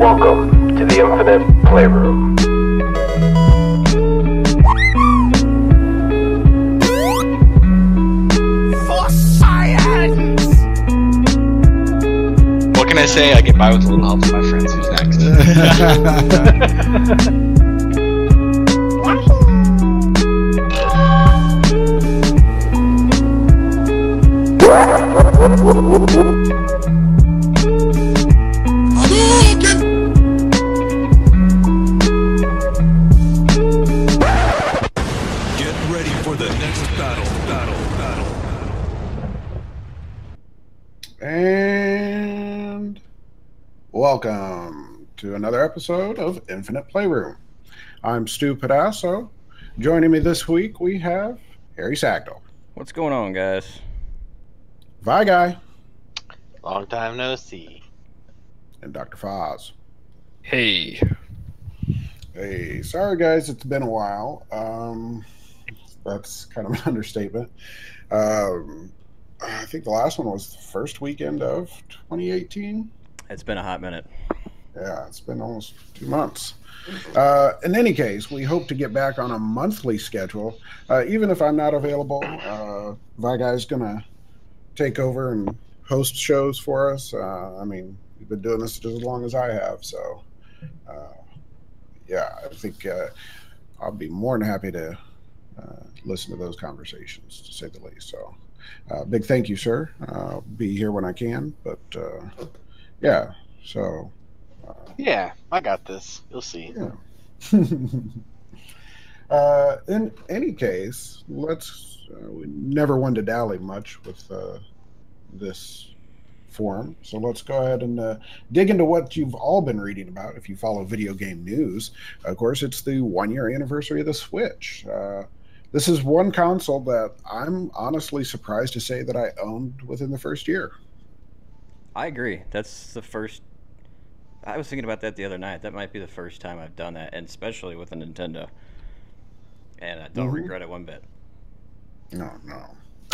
Welcome to the Infinite Playroom. For science! What can I say? I get by with a little help from my friends. Who's next? Get ready for the next battle. And welcome to another episode of Infinite Playroom. I'm Stu Pedasso. Joining me this week, we have Harry Sagdahl, What's going on, guys? Vi Guy, Long time no see. and Dr. Foz. Hey. Hey, sorry guys, it's been a while. That's kind of an understatement. I think the last one was the first weekend of 2018. It's been a hot minute. Yeah, it's been almost 2 months. In any case, we hope to get back on a monthly schedule. Even if I'm not available, Vi Guy's going to take over and host shows for us. I mean, we've been doing this just as long as I have. So, yeah, I think I'll be more than happy to listen to those conversations, to say the least. So, big thank you, sir. I'll be here when I can. But, yeah, so... Yeah, I got this. You'll see. Yeah. In any case, let's. We never want to dally much with this forum, so let's go ahead and dig into what you've all been reading about. If you follow video game news, of course, it's the 1-year anniversary of the Switch. This is one console that I'm honestly surprised to say that I owned within the first year. I agree. That's the first. I was thinking about that the other night. That might be the first time I've done that, and especially with a Nintendo. And I don't regret it one bit. No.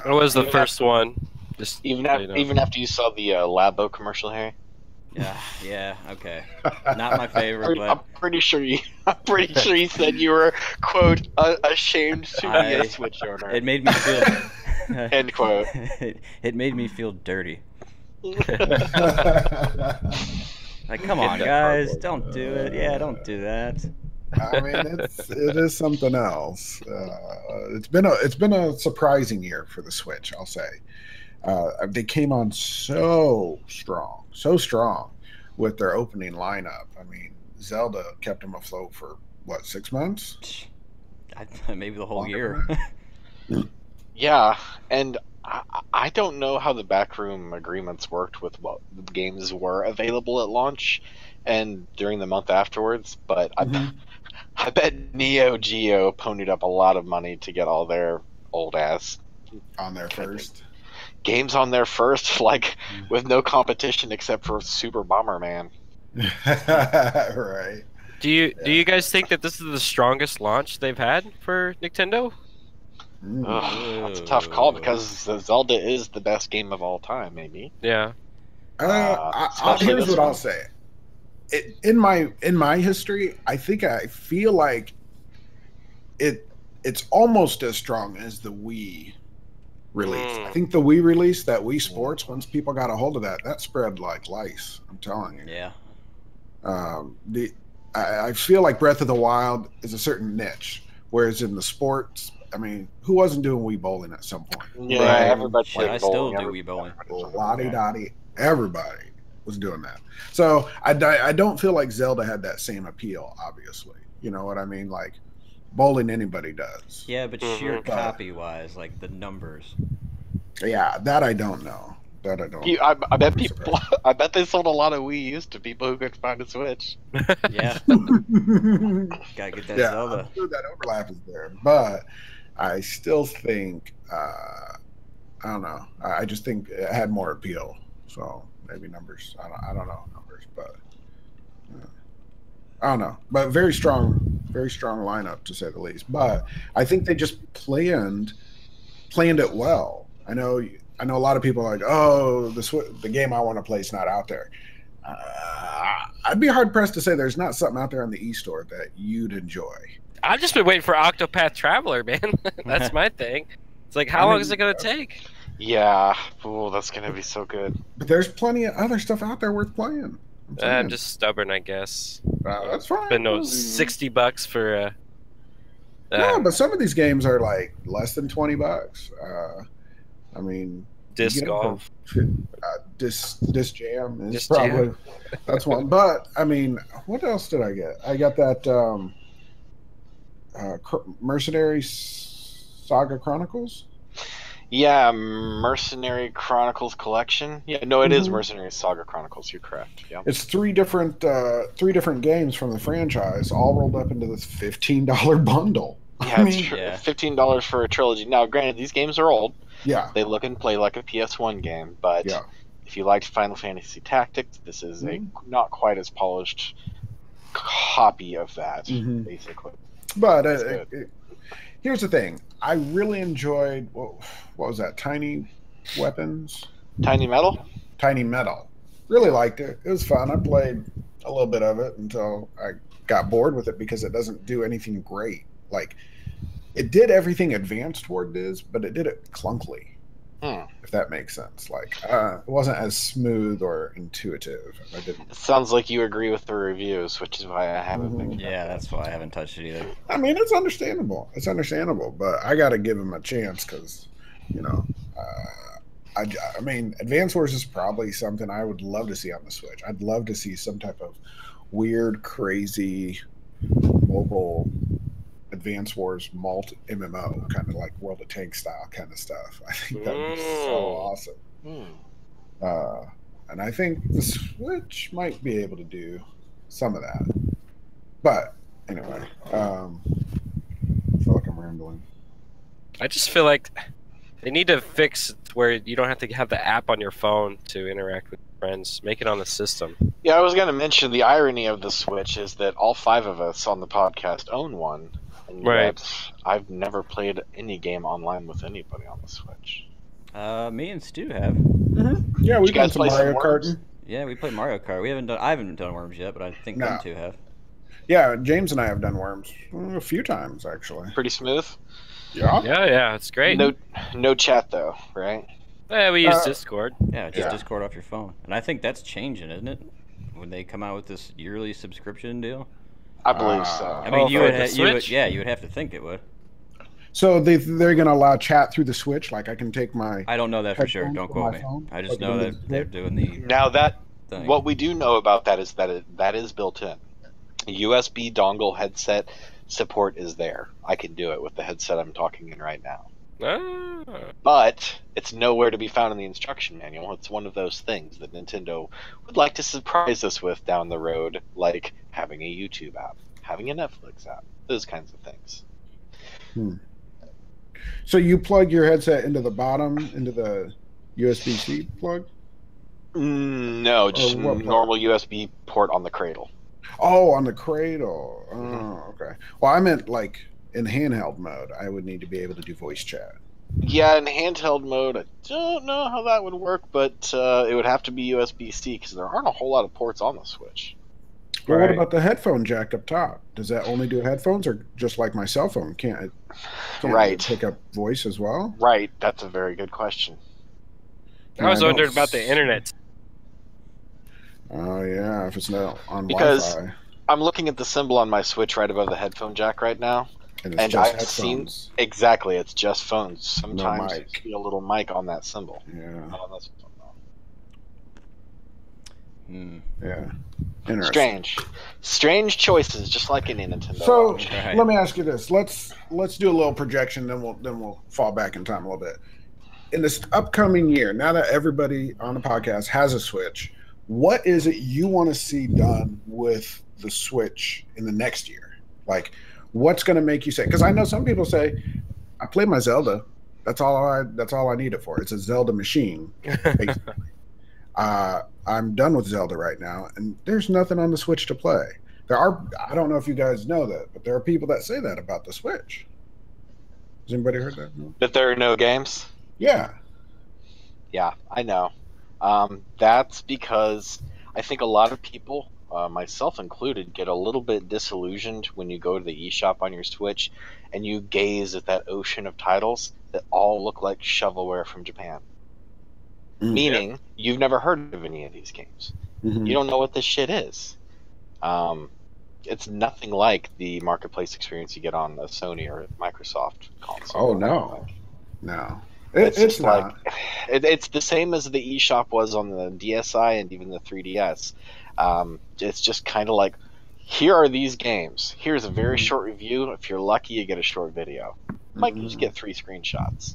What was the first one? Just Even so you know. even after you saw the Labo commercial, Harry. Yeah, okay. Not my favorite, I'm but pretty sure you. I'm pretty sure you said you were quote ashamed to be a Switch owner. it made me feel. End quote. It made me feel dirty. Like, come on, guys, don't do it. Yeah, don't do that. I mean, it is something else. It's been a surprising year for the Switch, I'll say. They came on so strong with their opening lineup. I mean, Zelda kept them afloat for what, 6 months? Maybe the whole year. Yeah, and I don't know how the backroom agreements worked with what games were available at launch and during the month afterwards, but I bet Neo Geo ponied up a lot of money to get all their old ass On there first. games on there first, like with no competition except for Super Bomberman. Right. Do you guys think that this is the strongest launch they've had for Nintendo? Ugh, that's a tough call because Zelda is the best game of all time, maybe. Yeah. Especially Here's this what one. I'll say. In my history, I feel like it's almost as strong as the Wii release. I think the Wii release, that Wii Sports, once people got a hold of that spread like lice. I'm telling you. Yeah. I feel like Breath of the Wild is a certain niche, whereas in the sports, I mean, who wasn't doing Wii bowling at some point? Yeah, Right. everybody Shit, played I still bowling. do Wii bowling. Lottie Dottie, everybody was doing that. So I don't feel like Zelda had that same appeal, obviously. You know what I mean? Like, bowling anybody does. Yeah, but sheer copy-wise, like the numbers. Yeah, that I don't know. That I don't know. I bet people. I bet they sold a lot of Wii U's to people who could find a Switch. Yeah, gotta get that Yeah, Zelda. I'm sure that overlap is there, but I still think I don't know. I just think it had more appeal. So maybe numbers. I don't know numbers, but I don't know. But very strong lineup to say the least. But I think they just planned it well. I know a lot of people are like, oh, the game I want to play is not out there. I'd be hard pressed to say there's not something out there on the e-store that you'd enjoy. I've just been waiting for Octopath Traveler, man. That's my thing. It's like, how long is it gonna take? Yeah. Oh, that's gonna be so good. But there's plenty of other stuff out there worth playing. I'm just stubborn, I guess. That's fine. Spend those $60 for. No, but some of these games are like less than $20. I mean, Disc golf. Disc Jam is Disc probably Jam. that's one. But I mean, what else did I get? I got that Mercenary Saga Chronicles. Yeah, Mercenary Chronicles Collection. Yeah, no, it is Mercenary Saga Chronicles. You're correct. Yeah. It's three different games from the franchise, all rolled up into this $15 bundle. Yeah, it's $15 for a trilogy. Now, granted, these games are old. Yeah. They look and play like a PS1 game, but if you liked Final Fantasy Tactics, this is a not quite as polished copy of that, basically. But here's the thing. I really enjoyed, what was that, Tiny Weapons? Tiny Metal? Tiny Metal. Really liked it. It was fun. I played a little bit of it until I got bored with it because it doesn't do anything great. Like, it did everything Advanced Ward does, but it did it clunkily, if that makes sense. Like, it wasn't as smooth or intuitive. It sounds like you agree with the reviews, which is why I haven't been. Yeah, that's why I haven't touched it either. I mean, it's understandable. It's understandable, but I got to give him a chance because, you know, I mean, Advance Wars is probably something I would love to see on the Switch. I'd love to see some type of weird, crazy, mobile Advance Wars malt MMO, kind of like World of Tanks style kind of stuff. I think that would be so awesome. And I think the Switch might be able to do some of that. But anyway, I feel like I'm rambling. I just feel like they need to fix where you don't have to have the app on your phone to interact with friends. Make it on the system. Yeah, I was going to mention the irony of the Switch is that all 5 of us on the podcast own one. And yet I've never played any game online with anybody on the Switch. Me and Stu have. Yeah, we've done some Mario Kart. Yeah, we played Mario Kart. I haven't done Worms yet, but I think them two have. Yeah, James and I have done Worms a few times actually. Pretty smooth. Yeah, it's great. No chat though, right? Yeah, we use Discord. Yeah, just Discord off your phone, and I think that's changing, isn't it? When they come out with this yearly subscription deal. I believe so. I mean, you would have to think it would. So they're going to allow chat through the Switch? Like I can take my... I don't know that for sure. Don't quote me. I just know that they're doing the... Now that... thing. What we do know about that is that is built in. USB dongle headset support is there. I can do it with the headset I'm talking in right now. But it's nowhere to be found in the instruction manual. It's one of those things that Nintendo would like to surprise us with down the road, like having a YouTube app, having a Netflix app, those kinds of things. So you plug your headset into the bottom, into the USB-C plug? No, just normal USB port on the cradle. Oh, on the cradle. Oh, okay. Well, I meant like in handheld mode, I would need to be able to do voice chat. Yeah, in handheld mode, I don't know how that would work, but it would have to be USB-C because there aren't a whole lot of ports on the Switch. Well, what about the headphone jack up top? Does that only do headphones, or just like my cell phone, can't it pick up voice as well? Right, that's a very good question. I was wondering about the internet. Oh yeah, if it's not on because Wi-Fi. I'm looking at the symbol on my Switch right above the headphone jack right now, and I've seen exactly it's just phones. Sometimes you see a little mic on that symbol. Yeah. Yeah. Strange choices, just like any Nintendo. So let me ask you this: let's do a little projection, then we'll fall back in time a little bit. In this upcoming year, now that everybody on the podcast has a Switch, what is it you want to see done with the Switch in the next year? Like, what's going to make you say? Because I know some people say, "I played my Zelda. That's all I need it for. It's a Zelda machine." Basically. I'm done with Zelda right now, and there's nothing on the Switch to play. I don't know if you guys know that, but there are people that say that about the Switch. Has anybody heard that? No? That there are no games? Yeah. Yeah, I know. That's because I think a lot of people myself included, get a little bit disillusioned when you go to the eShop on your Switch and you gaze at that ocean of titles that all look like shovelware from Japan. Meaning, you've never heard of any of these games. You don't know what this shit is. It's nothing like the marketplace experience you get on a Sony or Microsoft console. Oh no, no. It's not. like it's the same as the eShop was on the DSi and even the 3DS. It's just kind of like, here are these games. Here's a very short review. If you're lucky, you get a short video. You just get 3 screenshots.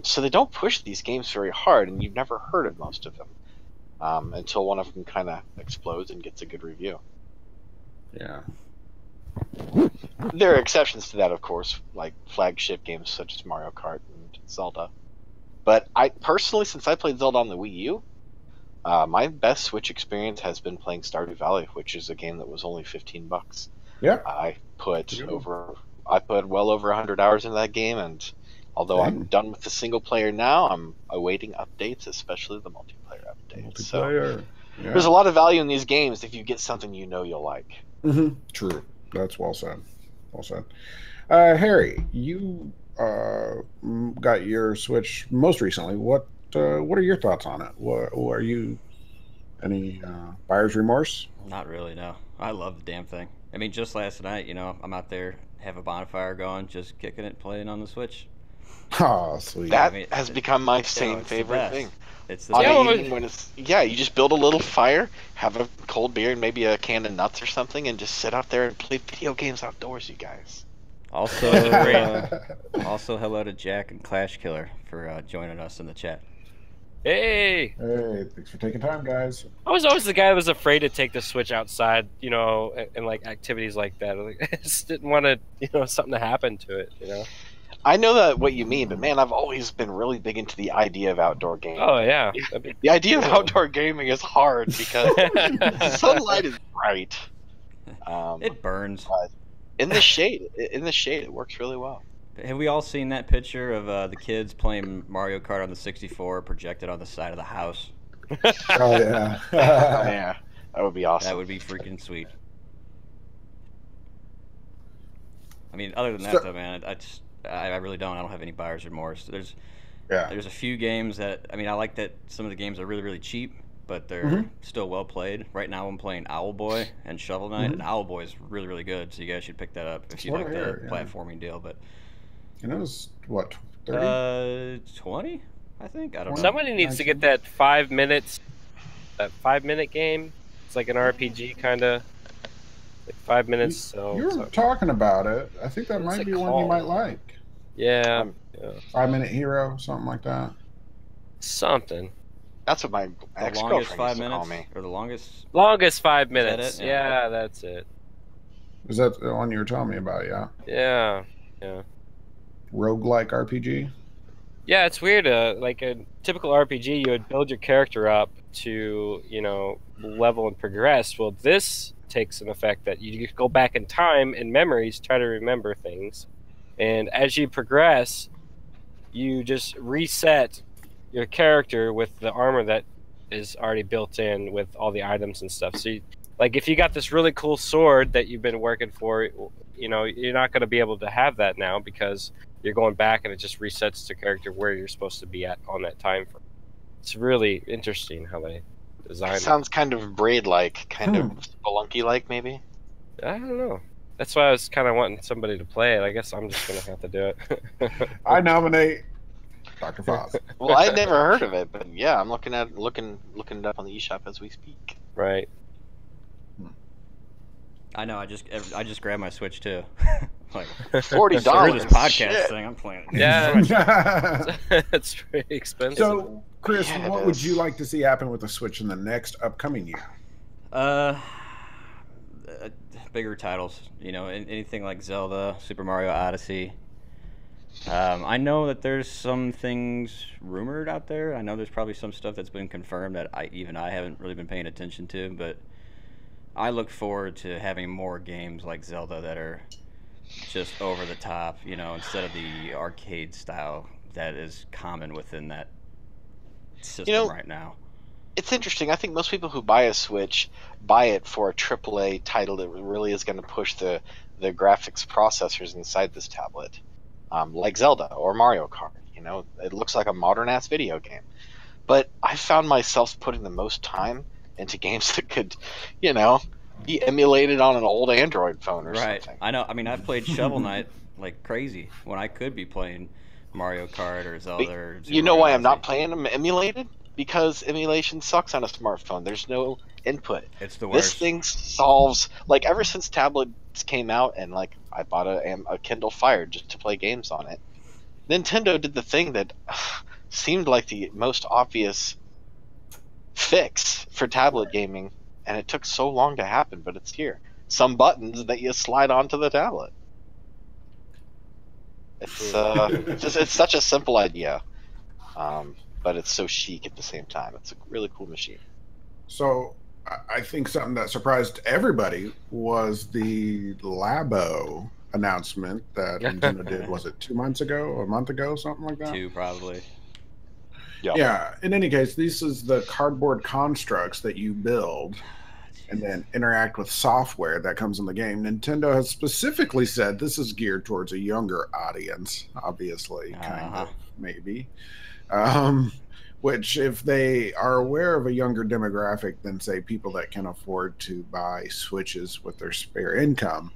So they don't push these games very hard, and you've never heard of most of them until one of them kind of explodes and gets a good review. Yeah. There are exceptions to that, of course, like flagship games such as Mario Kart and Zelda. But I personally, since I played Zelda on the Wii U, my best Switch experience has been playing Stardew Valley, which is a game that was only $15. Yeah. I put well over 100 hours into that game, and although I'm done with the single player now, I'm awaiting updates, especially the multiplayer updates. So there's a lot of value in these games if you get something you know you'll like. True. That's well said. Well said. Harry, you got your Switch most recently. What are your thoughts on it? Are you any buyer's remorse? Not really, no. I love the damn thing. I mean, just last night, I'm out there, have a bonfire going, just kicking it, playing on the Switch. Oh, sweet. That has become my favorite thing. It's the when you just build a little fire, have a cold beer and maybe a can of nuts or something, and just sit out there and play video games outdoors, you guys. Also, also hello to Jack and Clash Killer for joining us in the chat. Hey, thanks for taking time, guys. I was always the guy that was afraid to take the Switch outside, and like activities like that. I just didn't want to, something to happen to it, I know that what you mean, but man, I've always been really big into the idea of outdoor gaming. Oh yeah, the idea of outdoor gaming is hard because the sunlight is bright. It burns. In the shade, it works really well. Have we all seen that picture of the kids playing Mario Kart on the 64 projected on the side of the house? Oh yeah. Yeah, that would be awesome. That would be freaking sweet. I mean, other than that, though, man, I really don't. I don't have any buyer's remorse. There's a few games that, I mean, I like that some of the games are really, really cheap, but they're still well played. Right now I'm playing Owlboy and Shovel Knight, and Owlboy is really, really good, so you guys should pick that up if you like the platforming deal. But it was, what, 30? 20, I think? I don't know. Somebody needs to get that 5 minutes, that 5-minute game. It's like an RPG, kind of. Like 5 minutes. You were talking about it. I think that might be one you might like. Yeah. 5-Minute Hero, something like that. Something. That's what my ex-girlfriend used to call me. Or the longest 5 minutes. That yeah, that's it. Is that the one you were telling me about? Yeah. Roguelike RPG. Yeah, it's weird. Like a typical RPG, you would build your character up to, level and progress. Well, this takes an effect that you go back in time and memories, try to remember things, and as you progress, you just reset your character with the armor that is already built in with all the items and stuff. So, like, if you got this really cool sword that you've been working for, you're not going to be able to have that now because you're going back and it just resets the character where you're supposed to be at on that time frame. It's really interesting how they design it. Sounds kind of Braid-like, kind of Spelunky-like, maybe? I don't know. That's why I was kind of wanting somebody to play it. I guess I'm just going to have to do it. I nominate Dr. Foz. Well, I'd never heard of it, but yeah, I'm looking it up on the eShop as we speak. Right. I know. I just grabbed my Switch too. Like $40 for this podcast thing, I'm playing. Yeah, it's pretty expensive. So, Chris, what would you like to see happen with the Switch in the next upcoming year? Bigger titles. Anything like Zelda, Super Mario Odyssey. I know that there's some things rumored out there. I know there's probably some stuff that's been confirmed that I haven't really been paying attention to, but I look forward to having more games like Zelda that are just over the top, instead of the arcade style that is common within that system right now. it's interesting. I think most people who buy a Switch buy it for a AAA title that really is going to push the graphics processors inside this tablet, like Zelda or Mario Kart. You know, it looks like a modern ass video game. But I found myself putting the most time into games that could, you know, be emulated on an old Android phone or Right. something. I know. I mean, I've played Shovel Knight like crazy when I could be playing Mario Kart or Zelda. Or Super You know Mario why I'm not Odyssey. playing them emulated? Because emulation sucks on a smartphone. There's no input. It's the This worst. thing solves, like, ever since tablets came out, and like I bought a Kindle Fire just to play games on it. Nintendo did the thing that seemed like the most obvious fix for tablet gaming, and it took so long to happen, but it's here. Some buttons that you slide onto the tablet. It's such a simple idea, but it's so chic at the same time. It's a really cool machine. So I think something that surprised everybody was the Labo announcement that Nintendo did. Was it 2 months ago, a month ago, something like that? 2 probably. Yeah. In any case, this is the cardboard constructs that you build and then interact with software that comes in the game. Nintendo has specifically said this is geared towards a younger audience, obviously, kind of, maybe. Which, if they are aware of a younger demographic than, say, people that can afford to buy Switches with their spare income,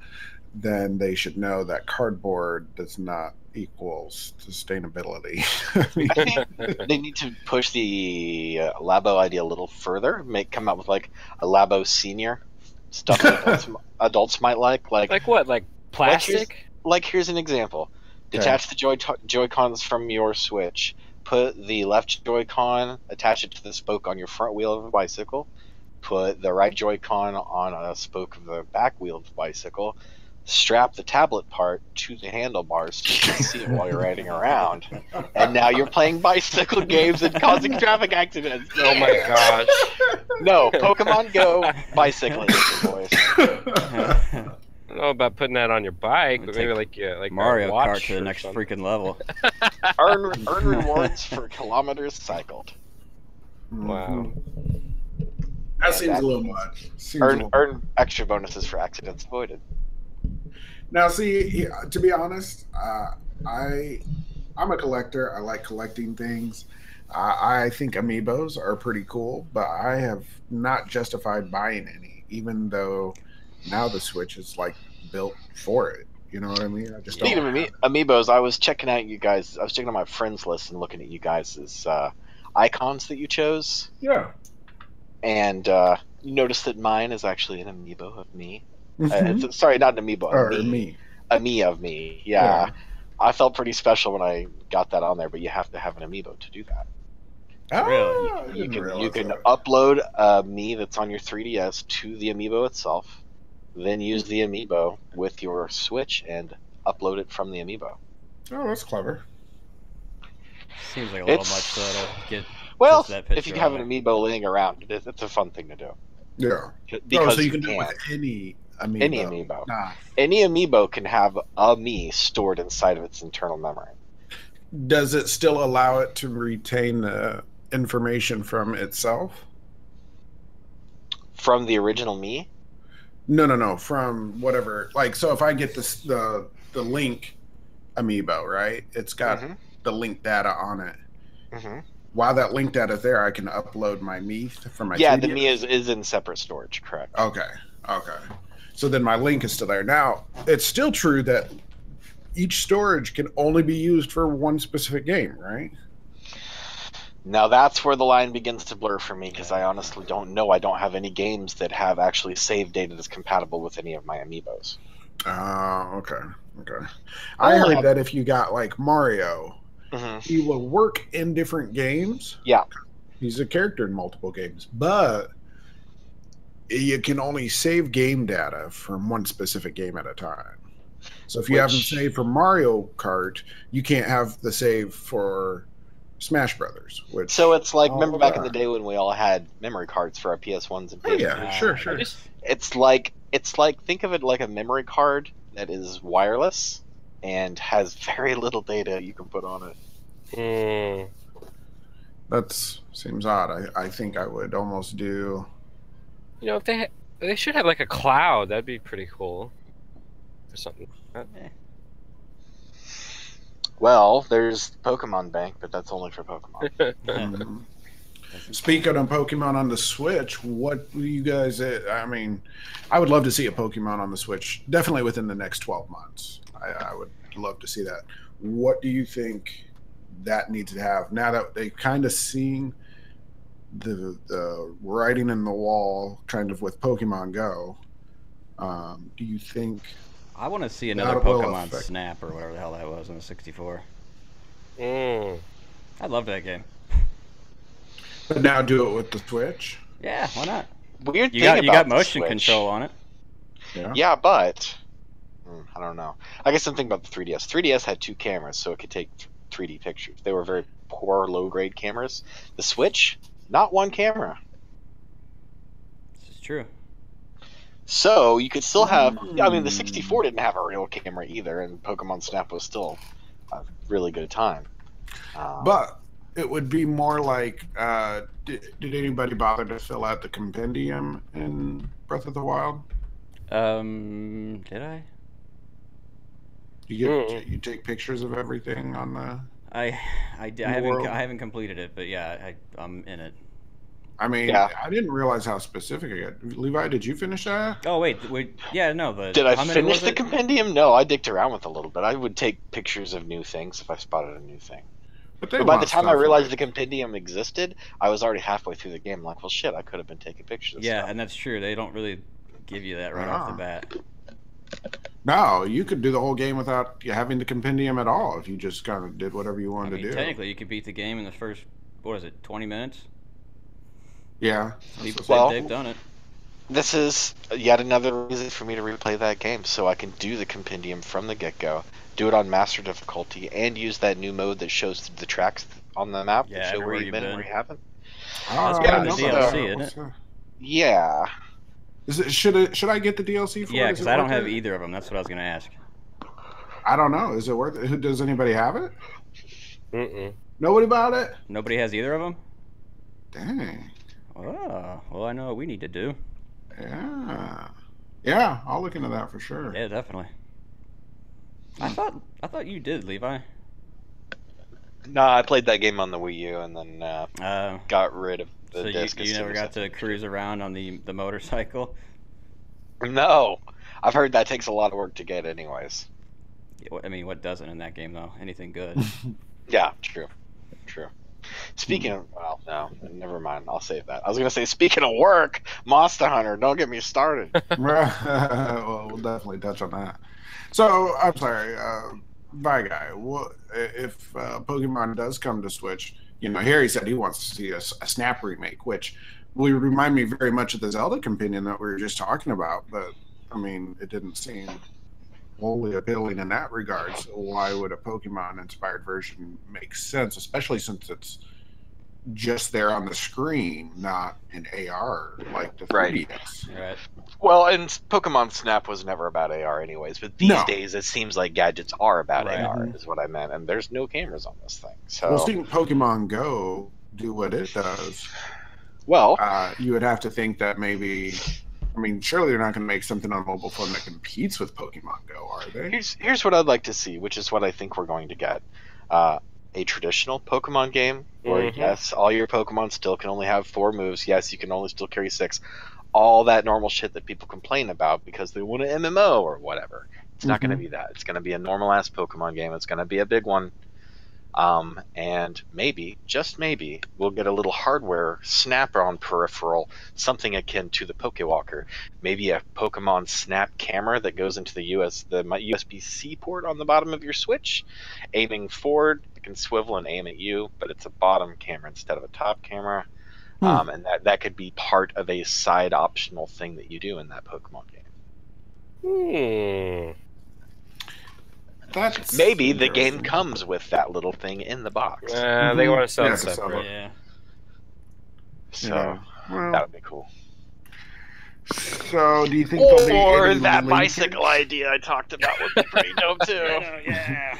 then they should know that cardboard does not equal sustainability. I think they need to push the Labo idea a little further. Come out with like a Labo Senior stuff that adults might like. Like what? Like plastic? Here's an example. Detach the Joy-Cons from your Switch. Put the left Joy-Con, attach it to the spoke on your front wheel of a bicycle. Put the right Joy-Con on a spoke of the back wheel of the bicycle. Strap the tablet part to the handlebars so you can see it while you're riding around. And now you're playing bicycle games and causing traffic accidents. Oh my gosh. No, Pokemon Go bicycling, boys. I don't know about putting that on your bike, but maybe like Mario a watch Kart to the or next something. freaking level. Earn rewards for kilometers cycled. Wow. That seems a little much. Earn extra bonuses for accidents avoided. Now, see, to be honest, I'm a collector. I like collecting things. I think amiibos are pretty cool, but I have not justified buying any, even though now the Switch is like built for it. You know what I mean? I just Speaking don't. of amiibos, I was checking out you guys. I was checking out my friends list and looking at you guys' icons that you chose. Yeah. And you notice that mine is actually an amiibo of me. Sorry, not an amiibo. Or me. A me of me. Yeah. I felt pretty special when I got that on there, but you have to have an amiibo to do that. Really? You can upload a me that's on your 3DS to the amiibo itself, then use the amiibo with your Switch and upload it from the amiibo. Oh, that's clever. Seems like a little much though to get. Well, just that picture if you have on an amiibo laying around, it's a fun thing to do. Yeah. Because so you can do it with any amiibo. Any amiibo. Nah. Any amiibo can have a me stored inside of its internal memory. Does it still allow it to retain the information from itself? From the original me? No. From whatever. Like, so if I get this the Link amiibo, right? It's got the Link data on it. Mm-hmm. While that Link data is there, I can upload my me from my 3DS. The me is in separate storage, correct. Okay. So then my Link is still there. Now, it's still true that each storage can only be used for one specific game, right? Now that's where the line begins to blur for me, because I honestly don't know. I don't have any games that have actually save data that's compatible with any of my amiibos. Okay. I heard that if you got like Mario, he will work in different games. Yeah. He's a character in multiple games, but you can only save game data from one specific game at a time. So if you haven't saved for Mario Kart, you can't have the save for Smash Brothers. So it's like, remember back in the day when we all had memory cards for our PS1s and PS2s? Yeah, sure. It's like think of it like a memory card that is wireless and has very little data you can put on it. That seems odd. I think I would almost do. You know, if they should have like a cloud. That'd be pretty cool. Or something. Well, there's Pokemon Bank, but that's only for Pokemon. Um, Speaking of Pokemon on the Switch, what do you guys? I mean, I would love to see a Pokemon on the Switch. Definitely within the next 12 months. I would love to see that. What do you think that needs to have now that they kind of seeing the writing in the wall, kind of with Pokemon Go? Do you think? I want to see another That will Pokemon affect- Snap or whatever the hell that was on the 64. Mm. I loved that game. But now do it with the Switch. Yeah, why not? Weird You thing got about the motion Switch- control on it. Yeah, but I don't know. I guess something about the 3DS. 3DS had 2 cameras, so it could take 3D pictures. They were very poor, low-grade cameras. The Switch, not one camera. This is true. So you could still have. I mean, the 64 didn't have a real camera either, and Pokemon Snap was still a really good time. But it would be more like, did anybody bother to fill out the compendium in Breath of the Wild? Did I? You take pictures of everything on the. I World. haven't completed it, but yeah, I'm in it. I mean, Yeah. I didn't realize how specific it got. Levi, did you finish that? Oh wait, yeah, no, the Did I how many finish was the it? compendium? No, I dicked around with it a little bit. I would take pictures of new things if I spotted a new thing. But But by the time I realized the compendium existed, I was already halfway through the game. Like, well, shit, I could have been taking pictures. Of Yeah, stuff. and that's true. They don't really give you that right off the bat. No, you could do the whole game without having the compendium at all if you just kind of did whatever you I wanted mean, to do. technically, you could beat the game in the first, what is it, 20 minutes? Yeah. People say Well- they've done it. This is yet another reason for me to replay that game, so I can do the compendium from the get-go, do it on master difficulty, and use that new mode that shows the tracks on the map Yeah, that show where everywhere you've you've been and been. where you haven't. Ah, That's part of I the know that. DLC, isn't What's it? that? Yeah. Should I get the DLC for Yeah, it? Is because it I don't worth have it? either of them. That's what I was going to ask. I don't know. Is it worth it? Does anybody have it? Mm-mm. Nobody about it? Nobody has either of them? Dang. Oh, well, I know what we need to do. Yeah. Yeah, I'll look into that for sure. Yeah, definitely. I thought you did, Levi. No, I played that game on the Wii U and then got rid of the So disc. you as soon never as I got to finished cruise around on the motorcycle? it. No. I've heard that takes a lot of work to get anyways. I mean, what doesn't in that game, though? Anything good? Yeah, true. True. Speaking of, well, no, never mind. I'll save that. I was gonna say, speaking of work, Monster Hunter. Don't get me started. Well, we'll definitely touch on that. So, I'm sorry, bye guy. What if Pokemon does come to Switch? You know, Harry said he wants to see a Snap remake, which will remind me very much of the Zelda companion that we were just talking about. But I mean, it didn't seem wholly appealing in that regard. So why would a Pokemon-inspired version make sense, especially since it's just there on the screen, not in AR like the 3DS? Right. Well, and Pokemon Snap was never about AR anyways, but these No. days it seems like gadgets are about Right. AR, is what I meant, and there's no cameras on this thing. So, Well, seeing Pokemon Go do what it does, well, you would have to think that maybe. I mean, surely they're not going to make something on mobile phone that competes with Pokemon Go, are they? here's what I'd like to see, which is what I think we're going to get. A traditional Pokemon game where, Mhm. yes, all your Pokemon still can only have 4 moves. Yes, you can only still carry 6. All that normal shit that people complain about because they want an MMO or whatever. It's not going to be that. It's going to be a normal-ass Pokemon game. It's going to be a big one. And maybe, just maybe, we'll get a little hardware snap on peripheral, something akin to the Pokewalker. Maybe a Pokemon Snap camera that goes into the USB-C port on the bottom of your Switch. Aiming forward, it can swivel and aim at you, but it's a bottom camera instead of a top camera. And that could be part of a side optional thing that you do in that Pokemon game. That's Maybe the game interesting. comes with that little thing in the box. They want to sell Yeah, it it's a separate. Yeah. So Yeah. Well, that would be cool. so do you think there'll be Or any that linkage? bicycle idea I talked about would be pretty dope too. Yeah.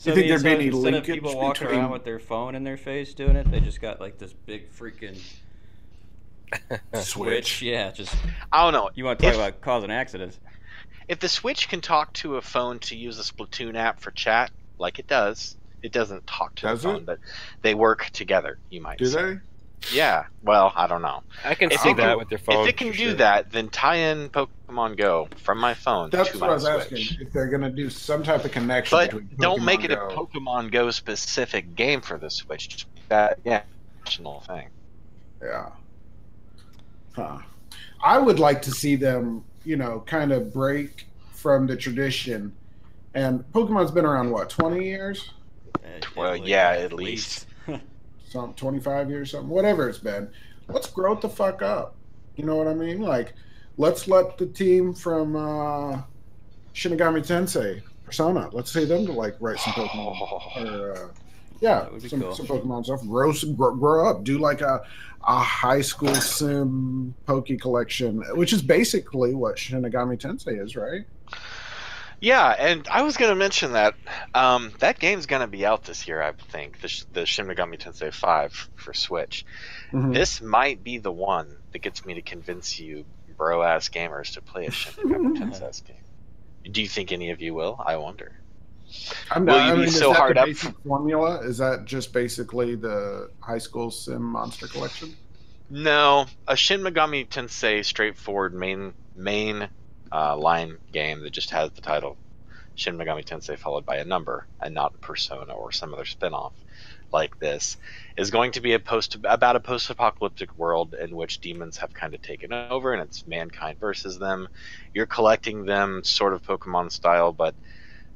So, You think there'd be so any instead of linkage people walking between- around with their phone in their face doing it, they just got like this big freaking switch. Yeah, just I don't know. you want to talk If- about causing accidents? If the Switch can talk to a phone to use a Splatoon app for chat, like it does, it doesn't talk to Does the phone, it? but they work together, you might Do say. they? Yeah. Well, I don't know. I can If see it that can- with your phone. If it can for do sure. that, then tie in Pokemon Go from my phone That's to what I my was Switch. asking. If they're going to do some type of connection But between don't make it Go. a Pokemon Go specific game for the Switch. Just that, yeah, national thing. Yeah. Huh. I would like to see them, kind of break from the tradition. And Pokemon's been around, what, 20 years? Well, yeah, at least. Some 25 years, something, whatever it's been. Let's grow it the fuck up. You know what I mean? Like, let's let the team from Shinigami Tensei, Persona, let's say them to like write some Pokemon. Or, yeah, That would be some cool. Pokemon stuff. Grow up. Do like a high school sim Poke collection, which is basically what Shinigami Tensei is, right? Yeah, and I was going to mention that that game's going to be out this year, I think, the Shin Megami Tensei 5 for Switch. Mhm. This might be the one that gets me to convince you bro-ass gamers to play a Shin Megami Tensei game. Do you think any of you will? I wonder. Will you be is so that hard the up basic formula? Is that just basically the high school sim monster collection? No, a Shin Megami Tensei straightforward main line game that just has the title Shin Megami Tensei followed by a number and not Persona or some other spin-off like this is going to be about a post-apocalyptic world in which demons have kind of taken over and it's mankind versus them. You're collecting them sort of Pokemon style, but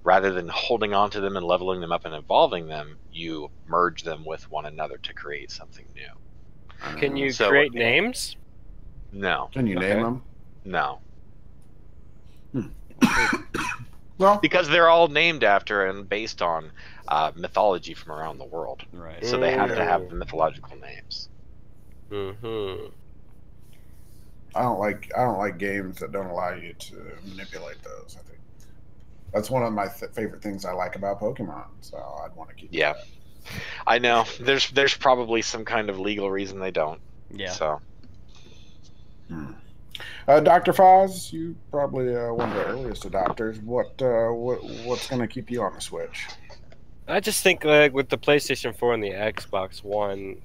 rather than holding on to them and leveling them up and evolving them, you merge them with one another to create something new. Can you So- create names? No, Can you Okay. name them? no. Well, Because they're all named after and based on mythology from around the world. Right. So they have to Mm. have the mythological names. Mm-hmm. I don't like games that don't allow you to manipulate those. I think that's one of my favorite things I like about Pokemon. So I'd want to keep. Yeah. that. I know. There's probably some kind of legal reason they don't. Yeah. So Dr. Foz, you probably one of the earliest adopters. What's going to keep you on the Switch? I just think like with the PlayStation 4 and the Xbox One,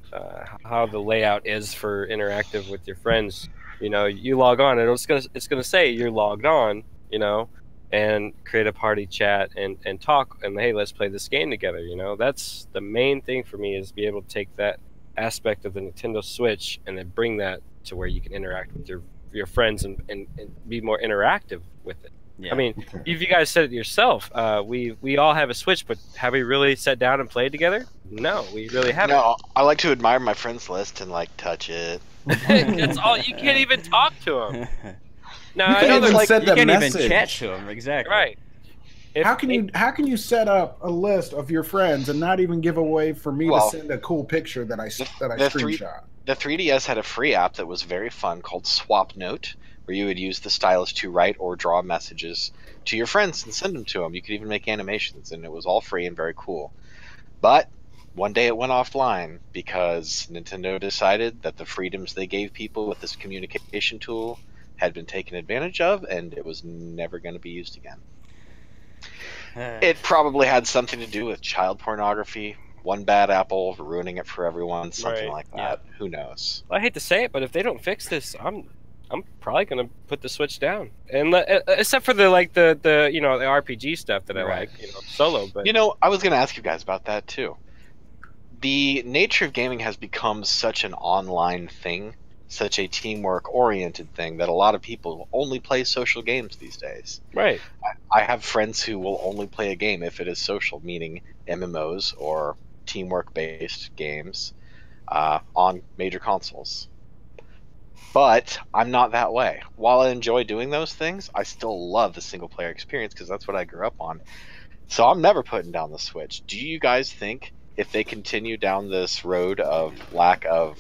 how the layout is for interactive with your friends. You know, you log on, and it's gonna say you're logged on. You know, and create a party chat and talk and hey, let's play this game together. You know, that's the main thing for me is be able to take that aspect of the Nintendo Switch and then bring that to where you can interact with your friends and be more interactive with it. Yeah. I mean, you guys said it yourself. We all have a Switch, but have we really sat down and played together? No, we really haven't. no, I like to admire my friends list and like touch it. That's all. You can't even talk to them. No, You I can't know even they're like send you a can't message. even chat to them. Exactly. right. If How can you set up a list of your friends and not even give a way for me Well, to send a cool picture that I the three- screenshot? The 3DS had a free app that was very fun called Swap Note, where you would use the stylus to write or draw messages to your friends and send them to them. You could even make animations, and it was all free and very cool. But one day it went offline because Nintendo decided that the freedoms they gave people with this communication tool had been taken advantage of, and it was never going to be used again. It probably had something to do with child pornography, one bad apple ruining it for everyone, something Right, like that. Who knows? I hate to say it, but if they don't fix this, I'm probably gonna put the Switch down, and except for the you know the RPG stuff that I Right. like, you know, solo. But You know, I was going to ask you guys about that too. The nature of gaming has become such an online thing, such a teamwork oriented thing, that a lot of people only play social games these days. right, I have friends who will only play a game if it is social, meaning MMOs or teamwork based games on major consoles. But I'm not that way. While I enjoy doing those things, I still love the single player experience because that's what I grew up on. So I'm never putting down the Switch. Do you guys think if they continue down this road of lack of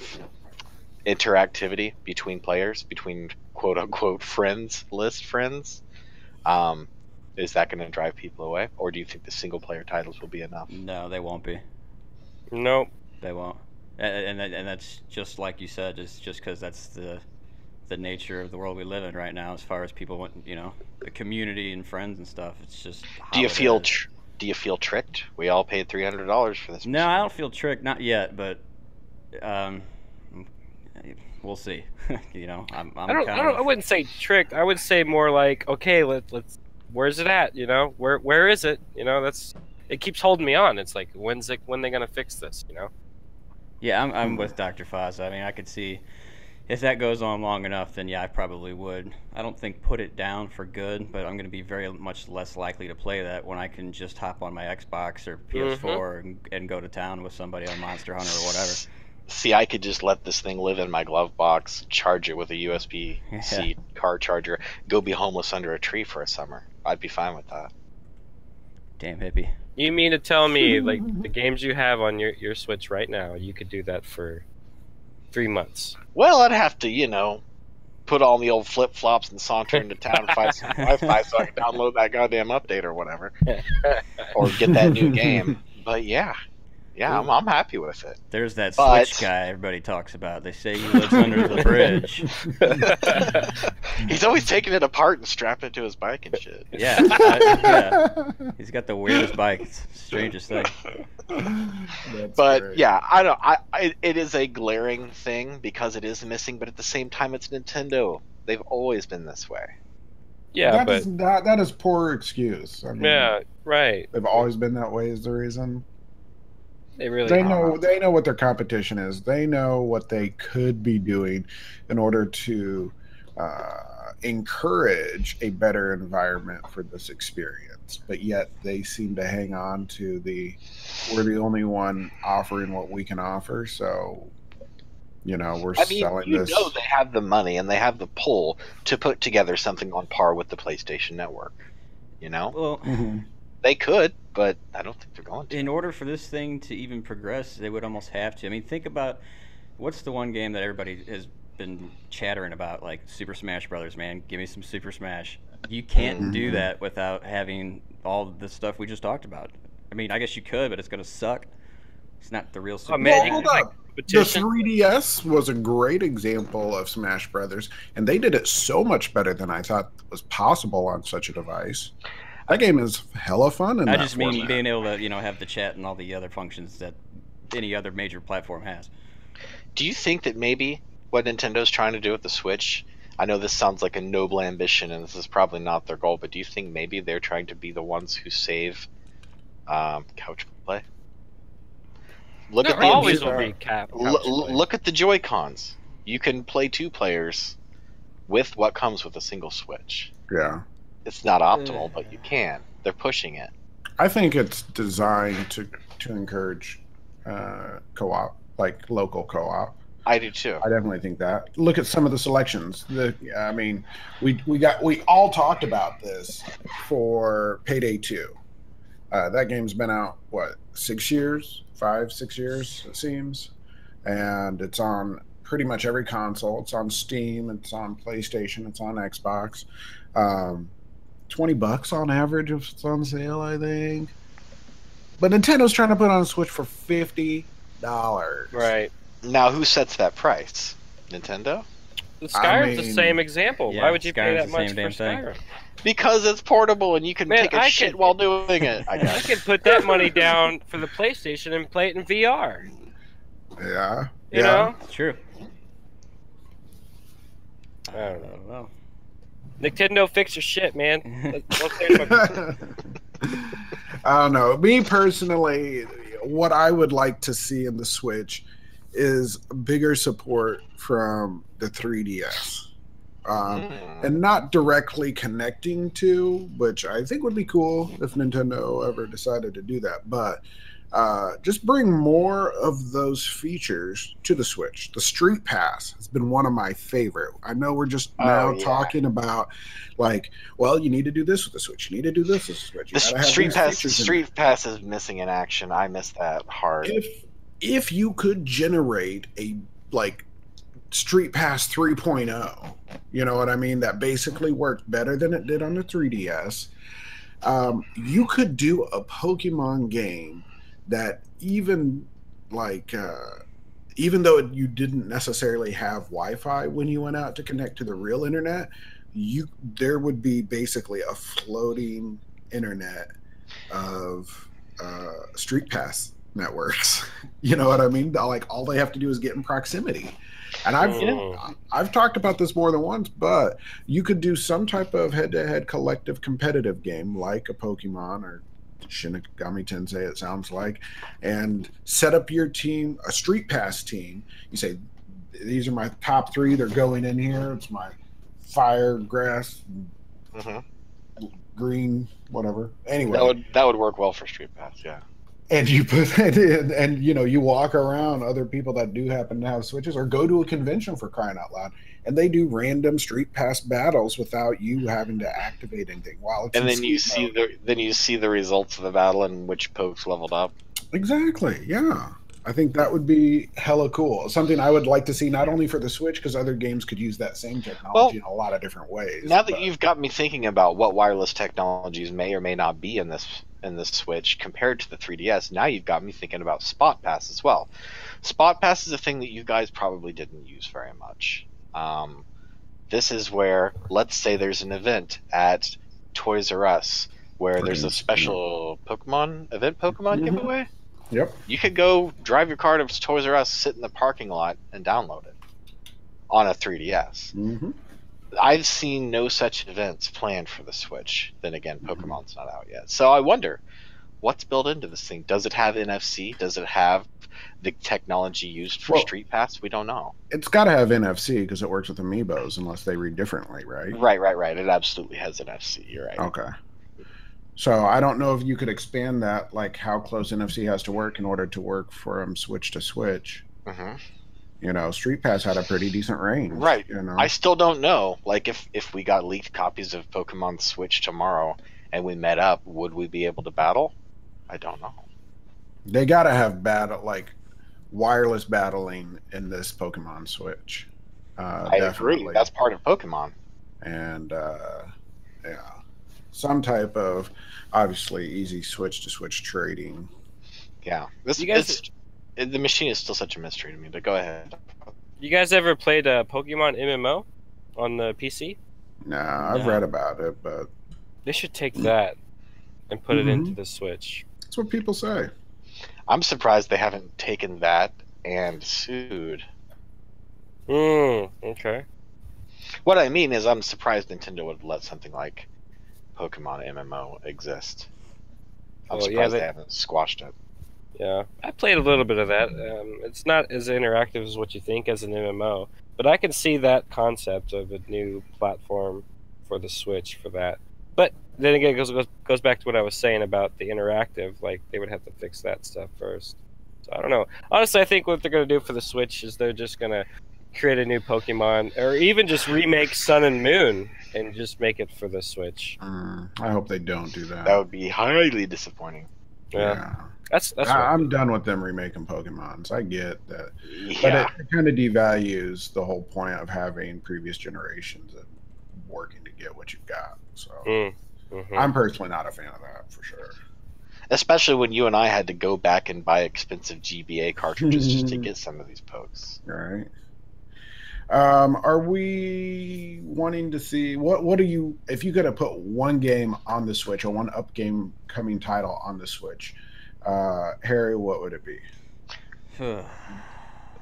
interactivity between players, between quote unquote friends, list friends, Is that going to drive people away, or do you think the single player titles will be enough? No, they won't be. Nope. They won't. And that's just like you said. It's just because that's the nature of the world we live in right now. As far as people want, the community and friends and stuff. It's just. Do you feel tricked? We all paid $300 for this. No, I don't feel tricked. Not yet, but we'll see. I wouldn't say tricked. I would say more like, okay, let's. Where's it at? Where is it? It keeps holding me on. It's like, when they gonna fix this? Yeah, I'm with Dr. Foz. I mean, I could see if that goes on long enough, then yeah, I probably would. I don't think put it down for good, but I'm going to be very much less likely to play that when I can just hop on my Xbox or PS4 and go to town with somebody on Monster Hunter or whatever. See, I could just let this thing live in my glove box, charge it with a USB-C car charger, go be homeless under a tree for a summer. I'd be fine with that. Damn hippie. You mean to tell me, like, the games you have on your Switch right now, you could do that for 3 months? Well, I'd have to, put on the old flip-flops and saunter into town and find some Wi-Fi so I can download that goddamn update or whatever. Or get that new game. But yeah, I'm happy with it. There's that Switch guy everybody talks about. They say he lives under the bridge. He's always taking it apart and strapping it to his bike and shit. Yeah. He's got the weirdest bike. It's the strangest thing. But great. yeah, it is a glaring thing because it is missing, but at the same time, it's Nintendo. They've always been this way. Yeah, that is poor excuse. I mean, yeah, right. They've always been that way is the reason. They really They know what their competition is. They know what they could be doing in order to encourage a better environment for this experience. But yet they seem to hang on to we're the only one offering what we can offer. So, we're selling this. They have the money and they have the pull to put together something on par with the PlayStation Network. Well, they could, but I don't think they're going to. In order for this thing to even progress, they would almost have to. I mean, think about what's the one game that everybody has been chattering about, like Super Smash Brothers, man. Give me some Super Smash. You can't do that without having all the stuff we just talked about. I mean, I guess you could, but it's going to suck. It's not the real Super man, Hold up. The 3DS was a great example of Smash Brothers, and they did it so much better than I thought was possible on such a device. That game is hella fun. I just mean being able to, have the chat and all the other functions that any other major platform has. Do you think that maybe what Nintendo's trying to do with the Switch, I know this sounds like a noble ambition and this is probably not their goal, but do you think maybe they're trying to be the ones who save couch play? Look at the Joy-Cons. You can play 2 players with what comes with a single Switch. Yeah. It's not optimal, but you can. They're pushing it. I think it's designed to encourage co-op, like local co-op. I do too. I definitely think that. Look at some of the selections. We all talked about this for Payday 2. That game's been out 6 years, 5-6 years it seems, and it's on pretty much every console. It's on Steam. It's on PlayStation. It's on Xbox. $20 on average if it's on sale, I think. But Nintendo's trying to put on a Switch for $50. Right. Now, who sets that price? Nintendo? Skyrim's the same example. Yeah, Why would you pay Skyrim's that the much same for damn thing. Skyrim? Because it's portable and you can take a shit while doing it. I I guess. could put that money down for the PlayStation and play it in VR. Yeah. You know? It's true. I don't know. Well, Nintendo, fix your shit, man. Let's I don't know. Me personally, what I would like to see in the Switch is bigger support from the 3DS. And not directly connecting to, which I think would be cool if Nintendo ever decided to do that. But just bring more of those features to the Switch. The Street Pass has been one of my favorite. I know we're just now talking about, like, well, you need to do this with the Switch. You need to do this with the Switch. You The Street Pass is missing in action. I miss that hard. If you could generate a, like, Street Pass 3.0, you know what I mean? That basically worked better than it did on the 3DS. You could do a Pokemon game that even like even though you didn't necessarily have Wi-Fi when you went out to connect to the real internet, there would be basically a floating internet of Street Pass networks. You know what I mean? Like all they have to do is get in proximity. And I've talked about this more than once, but you could do some type of head-to-head collective competitive game like a Pokemon or Shinigami Tensei, it sounds like, and set up your team, a Street Pass team. You say, these are my top 3. They're going in here. It's my fire, grass, green, whatever. Anyway, that would work well for Street Pass, yeah. And you put that in, and you walk around other people that do happen to have Switches, or go to a convention, for crying out loud, and they do random Street Pass battles without you having to activate anything. While it's and then you see the results of the battle and which pokes leveled up. Exactly, yeah. I think that would be hella cool. Something I would like to see, not only for the Switch, because other games could use that same technology in a lot of different ways. Now that you've got me thinking about what wireless technologies may or may not be in this Switch compared to the 3DS, now you've got me thinking about Spot Pass as well. Spot Pass is a thing that you guys probably didn't use very much. This is where, let's say there's an event at Toys R Us where there's a special Pokemon giveaway. Yep. You could go drive your car to Toys R Us, sit in the parking lot, and download it on a 3DS. Mm-hmm. I've seen no such events planned for the Switch. Then again, Pokemon's not out yet. So I wonder, what's built into this thing? Does it have NFC? Does it have the technology used for Street Pass? We don't know. It's got to have NFC because it works with Amiibos unless they read differently, right? Right. It absolutely has NFC. You're right. Okay. So I don't know if you could expand that, like how close NFC has to work in order to work from Switch to Switch. Mm-hmm. Street Pass had a pretty decent range. Right. I still don't know. Like, if we got leaked copies of Pokemon Switch tomorrow and we met up, would we be able to battle? I don't know. They got to have wireless battling in this Pokemon Switch. I agree. That's part of Pokemon. And, some type of, obviously, easy Switch to Switch trading. Yeah. The machine is still such a mystery to me, but go ahead. You guys ever played a Pokemon MMO on the PC? Nah, I've read about it, but... They should take that and put it into the Switch. That's what people say. I'm surprised they haven't taken that and sued. Okay. What I mean is I'm surprised Nintendo would let something like Pokemon MMO exist. I'm surprised they haven't squashed it. Yeah, I played a little bit of that. It's not as interactive as what you think as an MMO, but I can see that concept of a new platform for the Switch for that. But then again, it goes back to what I was saying about the interactive. Like, they would have to fix that stuff first. So I don't know. Honestly, I think what they're going to do for the Switch is they're just going to create a new Pokemon, or even just remake Sun and Moon and just make it for the Switch. I hope they don't do that. That would be highly disappointing. Yeah. That's I'm done with them remaking Pokemons. I get that. Yeah. But it kind of devalues the whole point of having previous generations and working to get what you've got. So I'm personally not a fan of that, for sure. Especially when you and I had to go back and buy expensive GBA cartridges just to get some of these pokes. Right. Are we wanting to see what do you, if you could have put one game on the Switch or one upcoming title on the Switch, Harry, what would it be?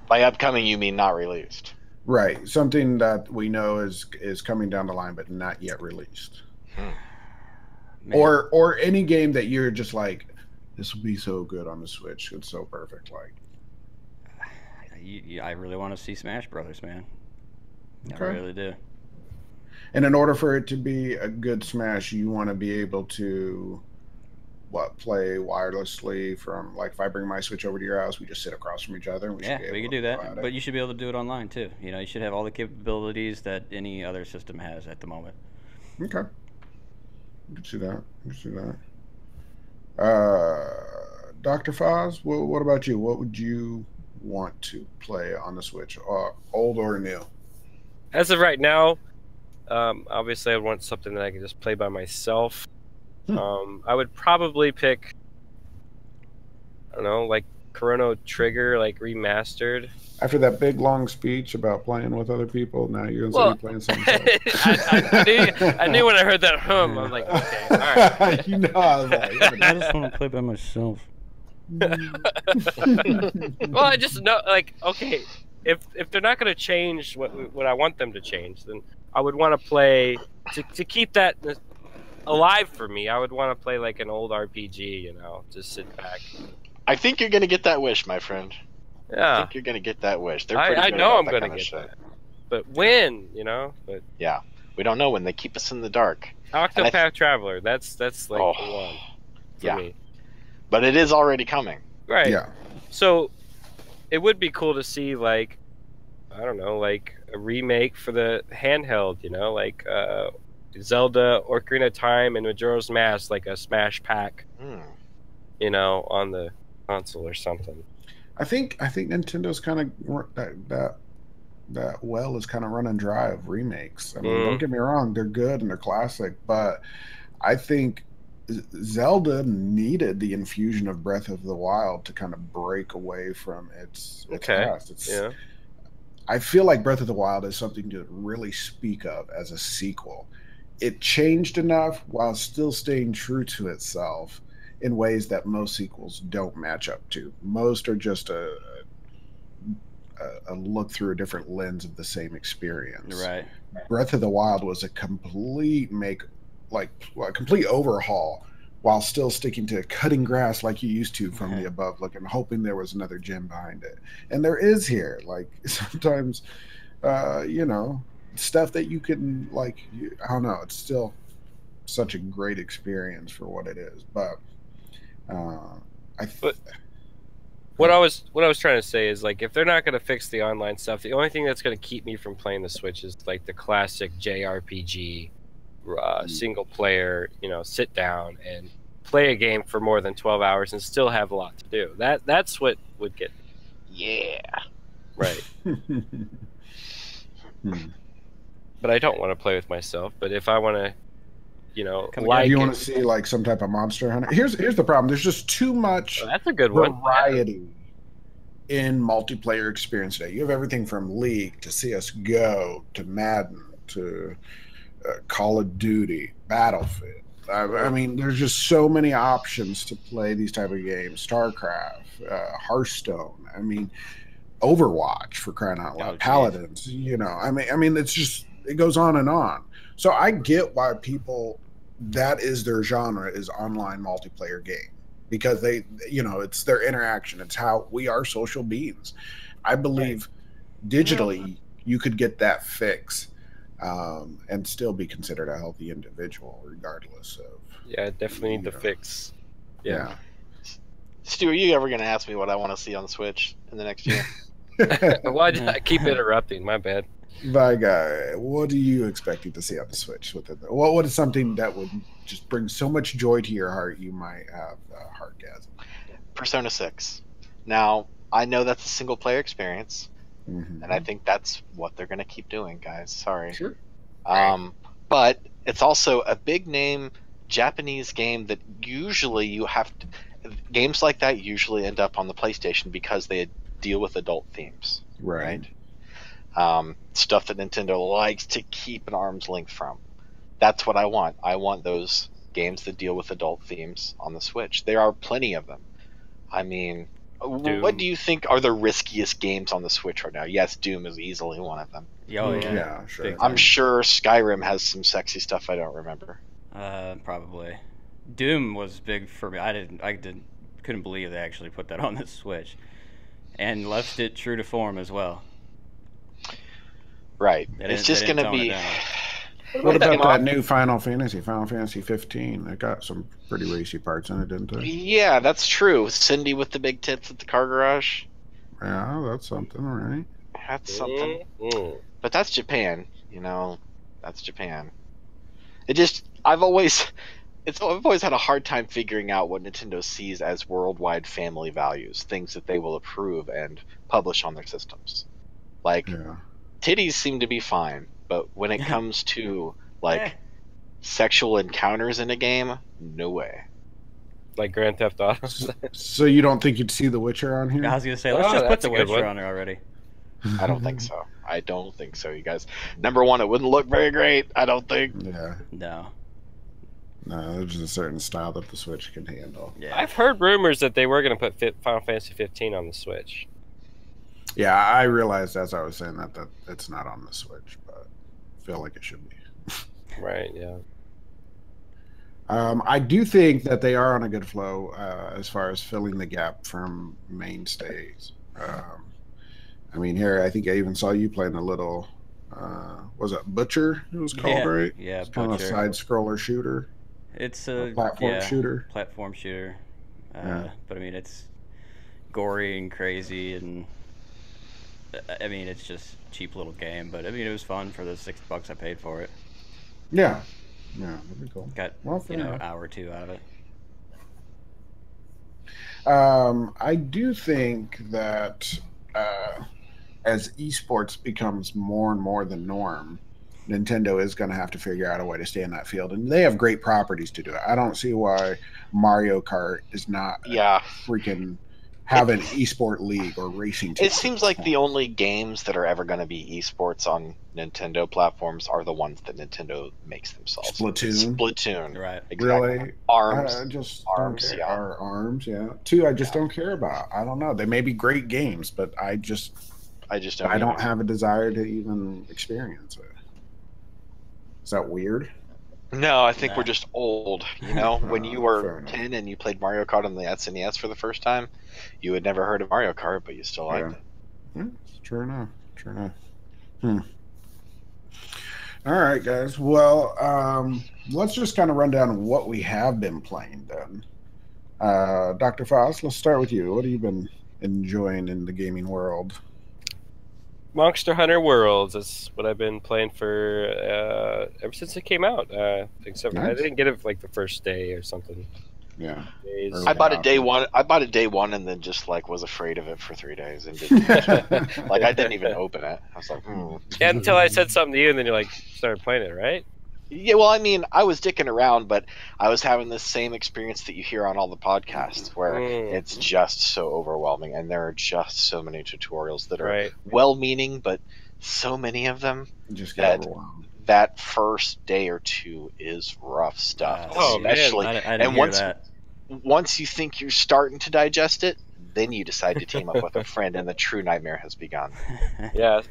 By upcoming, you mean not released? Right, something that we know is coming down the line but not yet released. Or any game that you're just like, this will be so good on the Switch. It's so perfect. Like, I really want to see Smash Brothers, man. Okay. I really do. And in order for it to be a good Smash, you want to be able to play wirelessly from, like, if I bring my Switch over to your house, we just sit across from each other. And we can do that, but you should be able to do it online too. You should have all the capabilities that any other system has at the moment. Okay. You can see that. Dr. Foz, what about you? What would you want to play on the Switch, old or new? As of right now, obviously I want something that I can just play by myself. I would probably pick, I don't know, like Chrono Trigger, like remastered. After that big long speech about playing with other people, now you're Well, gonna say you're playing something. I knew when I heard that hum, I'm like, okay, all right. You know, I was like, I just want to play by myself. Well, I just know, like, okay, if they're not going to change what I want them to change, then I would want to play to keep that alive for me. I would want to play like an old RPG, you know, just sit back. I think you're gonna get that wish, my friend. I Yeah, think you're gonna get that wish. They're I pretty good know about I'm that going to kind of get shit. that. But when, you know, but Yeah, we don't know when. They keep us in the dark. Octopath Traveler, that's like the one for yeah. me. But it is already coming. Right. yeah. So it would be cool to see, like, I don't know, like a remake for the handheld, you know, like Zelda, Ocarina of Time, and Majora's Mask, like a Smash Pack, Hmm. you know, on the console or something. I think Nintendo's kind of that well is kind of running dry of remakes. I mean, don't get me wrong, they're good and they're classic, but I think Zelda needed the infusion of Breath of the Wild to kind of break away from its Okay. past. Yeah. I feel like Breath of the Wild is something to really speak of as a sequel. It changed enough while still staying true to itself in ways that most sequels don't match up to. Most are just a look through a different lens of the same experience. Right. Breath of the Wild was a complete complete overhaul while still sticking to cutting grass like you used to from the above look and hoping there was another gem behind it. And there is here. Like sometimes, you know, stuff that you can I don't know, it's still such a great experience for what it is. But What I was trying to say is, like, if they're not going to fix the online stuff, the only thing that's going to keep me from playing the Switch is like the classic JRPG single player, you know, sit down and play a game for more than 12 hours and still have a lot to do. That's what would get me. Yeah. Right. But I don't want to play with myself. But if I want to, you know, if you want to see like some type of Monster Hunter, here's the problem. There's just too much that's a good one. variety in multiplayer experience today. You have everything from League to CS:GO to Madden to Call of Duty, Battlefield. I mean, there's just so many options to play these type of games. StarCraft, Hearthstone. I mean, Overwatch, for crying out loud. Paladins. You know, I mean, it's just, it goes on and on. So I get why people, that is their genre, is online multiplayer game, because they, you know, it's their interaction. It's how we are social beings. I believe digitally you could get that fix and still be considered a healthy individual, regardless of. Yeah, definitely need the fix. Yeah. Stu, are you ever going to ask me what I want to see on the Switch in the next year? Why did I keep interrupting? My bad. My guy, what are you expecting to see on the Switch? What is something that would just bring so much joy to your heart you might have a heartgasm? Persona 6. Now, I know that's a single player experience, and I think that's what they're going to keep doing, guys. Sorry. Sure. But it's also a big name Japanese game that usually you have to. Games like that usually end up on the PlayStation because they deal with adult themes. Right. Stuff that Nintendo likes to keep an arm's length from. That's what I want. I want those games that deal with adult themes on the Switch. There are plenty of them. I mean, Doom. What do you think are the riskiest games on the Switch right now? Yes, Doom is easily one of them. Oh, yeah. Yeah, sure. Big I'm time. sure Skyrim has some sexy stuff I don't remember. Probably. Doom was big for me. Couldn't believe they actually put that on the Switch, and left it true to form as well. Right. They It's didn't- just they going didn't to tone it be. down. What about that new Final Fantasy 15? It got some pretty racy parts in it, didn't it? Yeah, that's true. Cindy with the big tits at the car garage. Yeah, that's something, right? That's something. But that's Japan, you know. That's Japan. I've always had a hard time figuring out what Nintendo sees as worldwide family values, things that they will approve and publish on their systems. Like, Yeah. titties seem to be fine, but when it comes to like Sexual encounters in a game? No way. Like Grand Theft Auto. So you don't think you'd see The Witcher on here? I was gonna say, let's Oh, just put that's The a good Witcher one. on there already. I don't think so. I don't think so, you guys. Number one, it wouldn't look very great. I don't think. Yeah. No. No, there's a certain style that the Switch can handle. Yeah. I've heard rumors that they were going to put Final Fantasy 15 on the Switch. Yeah, I realized as I was saying that it's not on the Switch, but I feel like it should be. Right, yeah. I do think that they are on a good flow as far as filling the gap from mainstays. I mean, here, I think I even saw you playing a little, was it Butcher it was called, right? Yeah, It's kind of a Butcher. side-scroller shooter, It's a a platform shooter. platform shooter. Yeah. But I mean, it's gory and crazy, and I mean, it's just a cheap little game. But I mean, it was fun for the $6 I paid for it. Yeah. Yeah, that'd be cool. Got Well, fair an enough. hour or two out of it. I do think that as esports becomes more and more the norm, Nintendo is going to have to figure out a way to stay in that field, and they have great properties to do it. I don't see why Mario Kart is not Yeah. freaking have an esport league or racing team. It seems like the only games that are ever going to be esports on Nintendo platforms are the ones that Nintendo makes themselves. Splatoon? Splatoon. Right. Exactly. Really, Arms. I just Arms, don't care. yeah. Arms, yeah. Two, I just don't care about. I don't know. They may be great games, but I just I just don't. I don't even- have a desire to even experience it. Is that weird? No, I think Nah. we're just old. You know, when you Fair were enough. 10 and you played Mario Kart on the SNES for the first time, you had never heard of Mario Kart, but you still liked it. Yeah, true enough. True enough. All right, guys. Well, let's just kind of run down what we have been playing then. Dr. Faust, let's start with you. What have you been enjoying in the gaming world? Monster Hunter Worlds is what I've been playing for ever since it came out. Except I Nice. didn't get it like the first day or something. Yeah. Days. Early. I bought it day one. I bought it day one and then just like was afraid of it for 3 days and didn't like I didn't even open it. I was like, Yeah, until I said something to you, and then you like started playing it, right? Yeah, well, I mean, I was dicking around, but I was having the same experience that you hear on all the podcasts, where it's just so overwhelming, and there are just so many tutorials that are Right. well-meaning, but so many of them. Just get That- overwhelmed. That first day or two is rough stuff, Oh, man. especially I didn't and hear once that. once you think you're starting to digest it, then you decide to team up with a friend, and the true nightmare has begun. Yeah.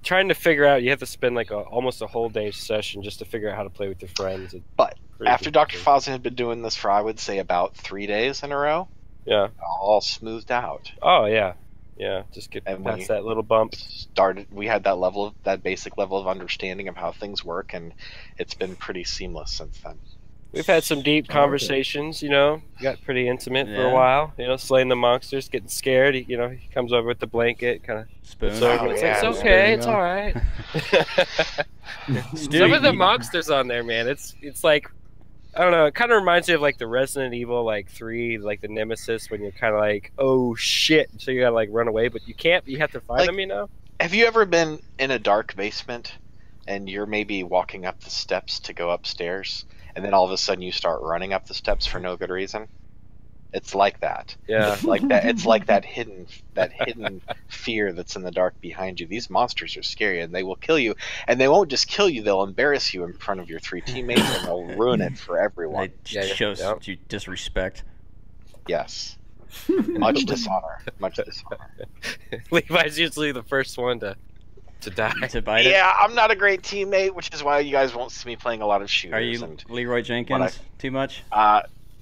Trying to figure out, you have to spend like almost a whole day session just to figure out how to play with your friends. It's But crazy. After Dr. Fozzie had been doing this for, I would say, about 3 days in a row, Yeah. all smoothed out. Oh, yeah. Yeah. Just get And when past you- that little bump. We had that basic level of understanding of how things work, and it's been pretty seamless since then. We've had some deep Okay. conversations, got pretty intimate for a Yeah. while, slaying the monsters, getting scared. He comes over with the blanket, kind of. Spoon. So Oh, it's, yeah. like, it's okay, it's Spoon, all right. Stu, Some of the you- monsters on there, man, it's like, I don't know, it kind of reminds me of like the Resident Evil like 3, like the Nemesis, when you're kind of like, oh shit, so you gotta like run away, but you can't. You have to find Like- them. Have you ever been in a dark basement, and you're maybe walking up the steps to go upstairs, and then all of a sudden you start running up the steps for no good reason? It's like that. Yeah. It's like that. It's like that hidden fear that's in the dark behind you. These monsters are scary, and they will kill you. And they won't just kill you; they'll embarrass you in front of your 3 teammates, and they'll ruin it for everyone. It Yeah, yeah, shows yeah. you disrespect. Yes, much dishonor. Much dishonor. Levi's usually the first one to die. To bite it. Yeah, I'm not a great teammate, which is why you guys won't see me playing a lot of shooters. Are you And, Leroy Jenkins too much?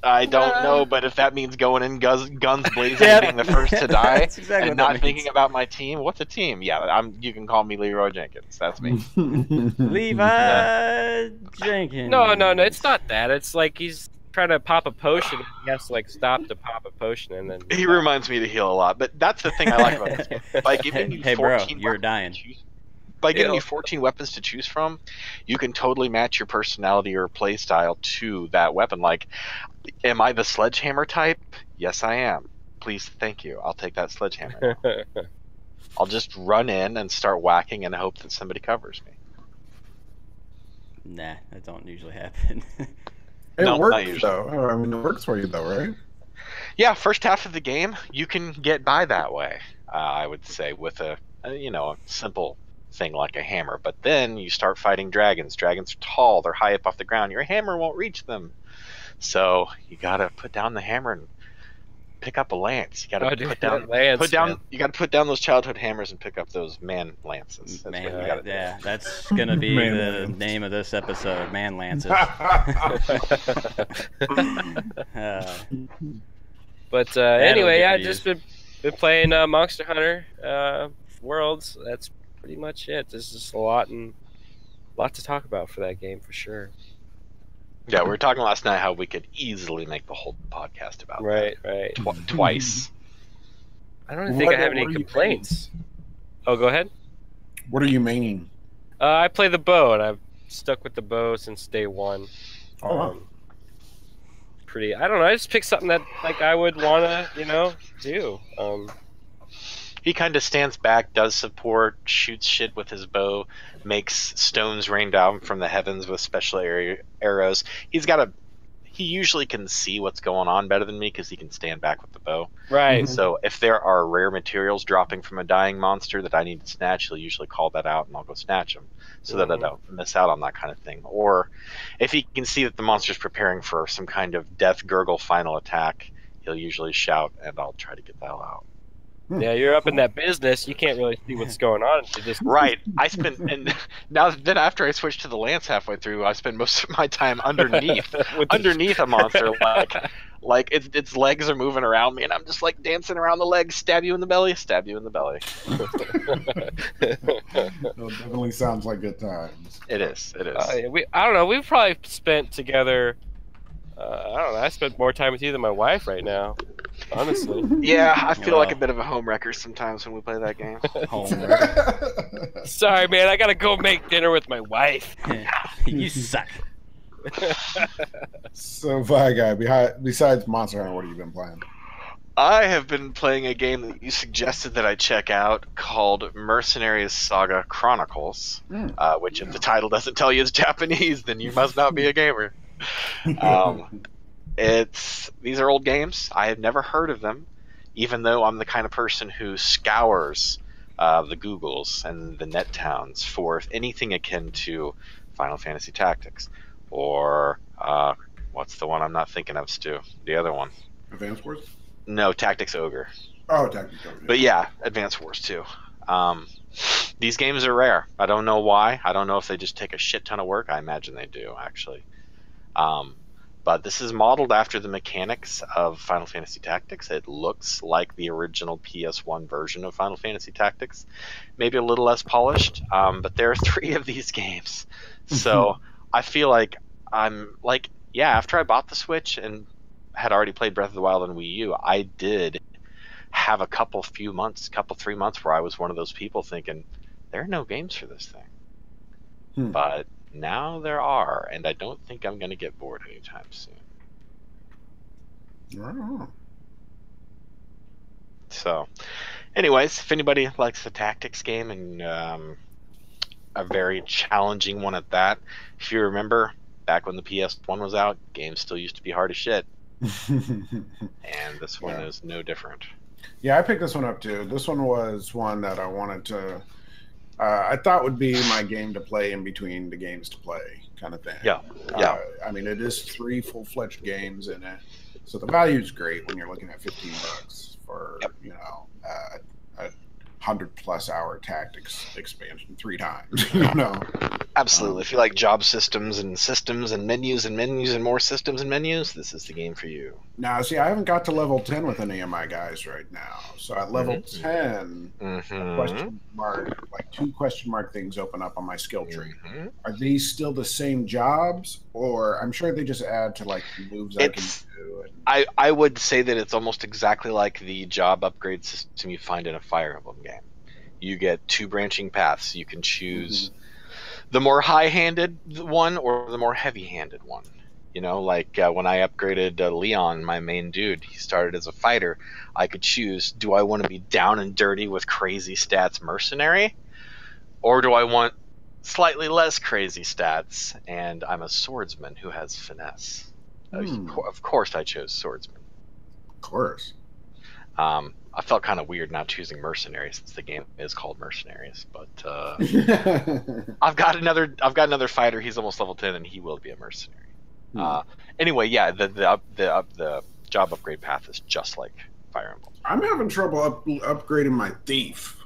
I don't know, but if that means going in guns blazing Yeah. and being the first to die That's exactly and what that not means. thinking about my team, what's a team? Yeah, you can call me Leroy Jenkins. That's me. Levi Jenkins. No, it's not that. It's like he's trying to pop a potion. He has to like stop to pop a potion, and then He reminds me to heal a lot, but that's the thing I like about this game. By giving you Hey, bro, 14 you're weapons dying. to choose- By giving Yeah. you 14 weapons to choose from, you can totally match your personality or play style to that weapon. Like, am I the sledgehammer type? Yes, I am. Please, thank you. I'll take that sledgehammer. I'll just run in and start whacking and hope that somebody covers me. Nah, that don't usually happen. It No, not works usually. though. I mean, it works for you though, right? Yeah, first half of the game, you can get by that way. I would say with a simple thing like a hammer. But then you start fighting dragons. Dragons are tall. They're high up off the ground. Your hammer won't reach them. So you gotta put down the hammer and pick up a lance. You gotta dude, put down that lance, put down. man. You gotta put down those childhood hammers and pick up those man lances. That's what you gotta do. Yeah, that's gonna be Man the lance. name of this episode, Man Lances. But That'll anyway, get yeah, views. just been playing Monster Hunter Worlds. That's pretty much it. There's just a lot to talk about for that game for sure. Yeah, we were talking last night how we could easily make the whole podcast about Right. that. Twice. I don't think I have any what are you complaints. Oh, go ahead. What are you maining? I play the bow, and I've stuck with the bow since day one. Oh, wow. I don't know. I just picked something that like I would want to, do. He kind of stands back, does support, shoots shit with his bow, makes stones rain down from the heavens with special arrows. He usually can see what's going on better than me because he can stand back with the bow. Right. So if there are rare materials dropping from a dying monster that I need to snatch, he'll usually call that out and I'll go snatch them so that I don't miss out on that kind of thing. Or if he can see that the monster's preparing for some kind of death gurgle final attack, he'll usually shout and I'll try to get that out. Yeah, you're up in that business. You can't really see what's going on. You just Right. Then after I switched to the lance halfway through, I spend most of my time underneath a monster, like its legs are moving around me, and I'm just like dancing around the legs, stab you in the belly. It definitely sounds like good times. It is. I don't know. We've probably spent together. I don't know. I spent more time with you than my wife right now. Honestly. Yeah, I feel Well. like a bit of a home wrecker sometimes when we play that game. Homework. Sorry, man. I gotta go make dinner with my wife. You suck. So, Vi Guy, besides Monster Hunter, what have you been playing? I have been playing a game that you suggested that I check out called Mercenaries Saga Chronicles, which if the title doesn't tell you it's Japanese, then you must not be a gamer. These are old games. I have never heard of them, even though I'm the kind of person who scours the Googles and the net towns for anything akin to Final Fantasy Tactics, or what's the one I'm not thinking of, Stu? The other one. Advance Wars? No, Tactics Ogre. Oh, Tactical. But yeah, Advance Wars 2. These games are rare. I don't know why. I don't know if they just take a shit ton of work. I imagine they do, actually. But this is modeled after the mechanics of Final Fantasy Tactics. It looks like the original PS1 version of Final Fantasy Tactics. Maybe a little less polished, but there are 3 of these games. So I feel like after I bought the Switch and had already played Breath of the Wild on Wii U, I did have a couple 3 months where I was one of those people thinking, there are no games for this thing. But now there are, and I don't think I'm going to get bored anytime soon. Oh. So, anyways, if anybody likes the tactics game and a very challenging one at that, if you remember, back when the PS1 was out, games still used to be hard as shit. And this one is no different. Yeah, I picked this one up too. This one was one that I wanted to. I thought would be my game to play in between the games to play, kind of thing. Yeah. I mean, it is 3 full-fledged games in it, so the value is great when you're looking at $15 for a 100+ hour tactics expansion 3 times. Absolutely. If you like job systems and menus and more systems and menus, this is the game for you. Now, see, I haven't got to level 10 with any of my guys right now. So at level 10, question mark, like 2 question mark things open up on my skill tree. Are these still the same jobs, or I'm sure they just add to like the moves I can do? I would say that it's almost exactly like the job upgrade system you find in a Fire Emblem game. You get 2 branching paths. You can choose the more high-handed one or the more heavy-handed one. When I upgraded Leon, my main dude, he started as a fighter. I could choose, do I want to be down and dirty with crazy stats mercenary? Or do I want slightly less crazy stats, and I'm a swordsman who has finesse. Of course, I chose swordsman. Of course. I felt kind of weird not choosing mercenary since the game is called Mercenaries, but I've got another fighter. He's almost level 10, and he will be a mercenary. Anyway, yeah, the job upgrade path is just like Fire Emblem. I'm having trouble upgrading my thief.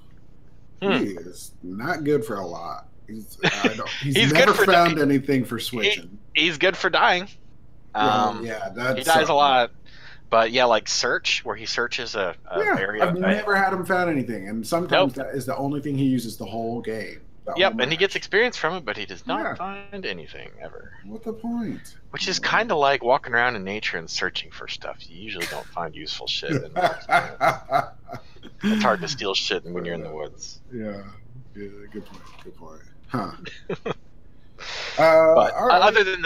He is not good for a lot. He's He's never good for found anything for switching. He's good for dying. That's he dies a lot. But yeah, like Search, where he searches a area. I've never had him found anything, and sometimes that is the only thing he uses the whole game. And he gets experience from it, but he does not find anything ever. What's the point? Which is kind of like walking around in nature and searching for stuff. You usually don't find useful shit. It's hard to steal shit when you're in the woods. Yeah, good point. Huh. But other than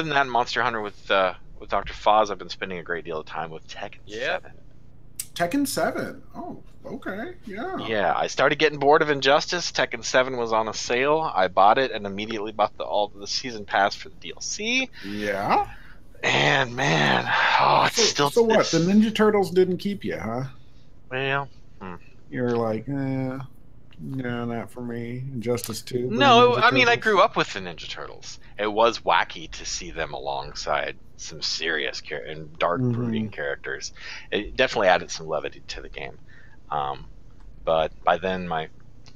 that, Monster Hunter with Dr. Foz, I've been spending a great deal of time with Tekken 7. Tekken 7. Oh, okay. Yeah. Yeah, I started getting bored of Injustice. Tekken 7 was on a sale. I bought it and immediately bought all the season pass for the DLC. Yeah. And man, it's still. So what? The Ninja Turtles didn't keep you, huh? Well, you're like, no, not for me. Injustice 2. No, I mean, I grew up with the Ninja Turtles. It was wacky to see them alongside some serious and dark, brooding characters. It definitely added some levity to the game. But by then, my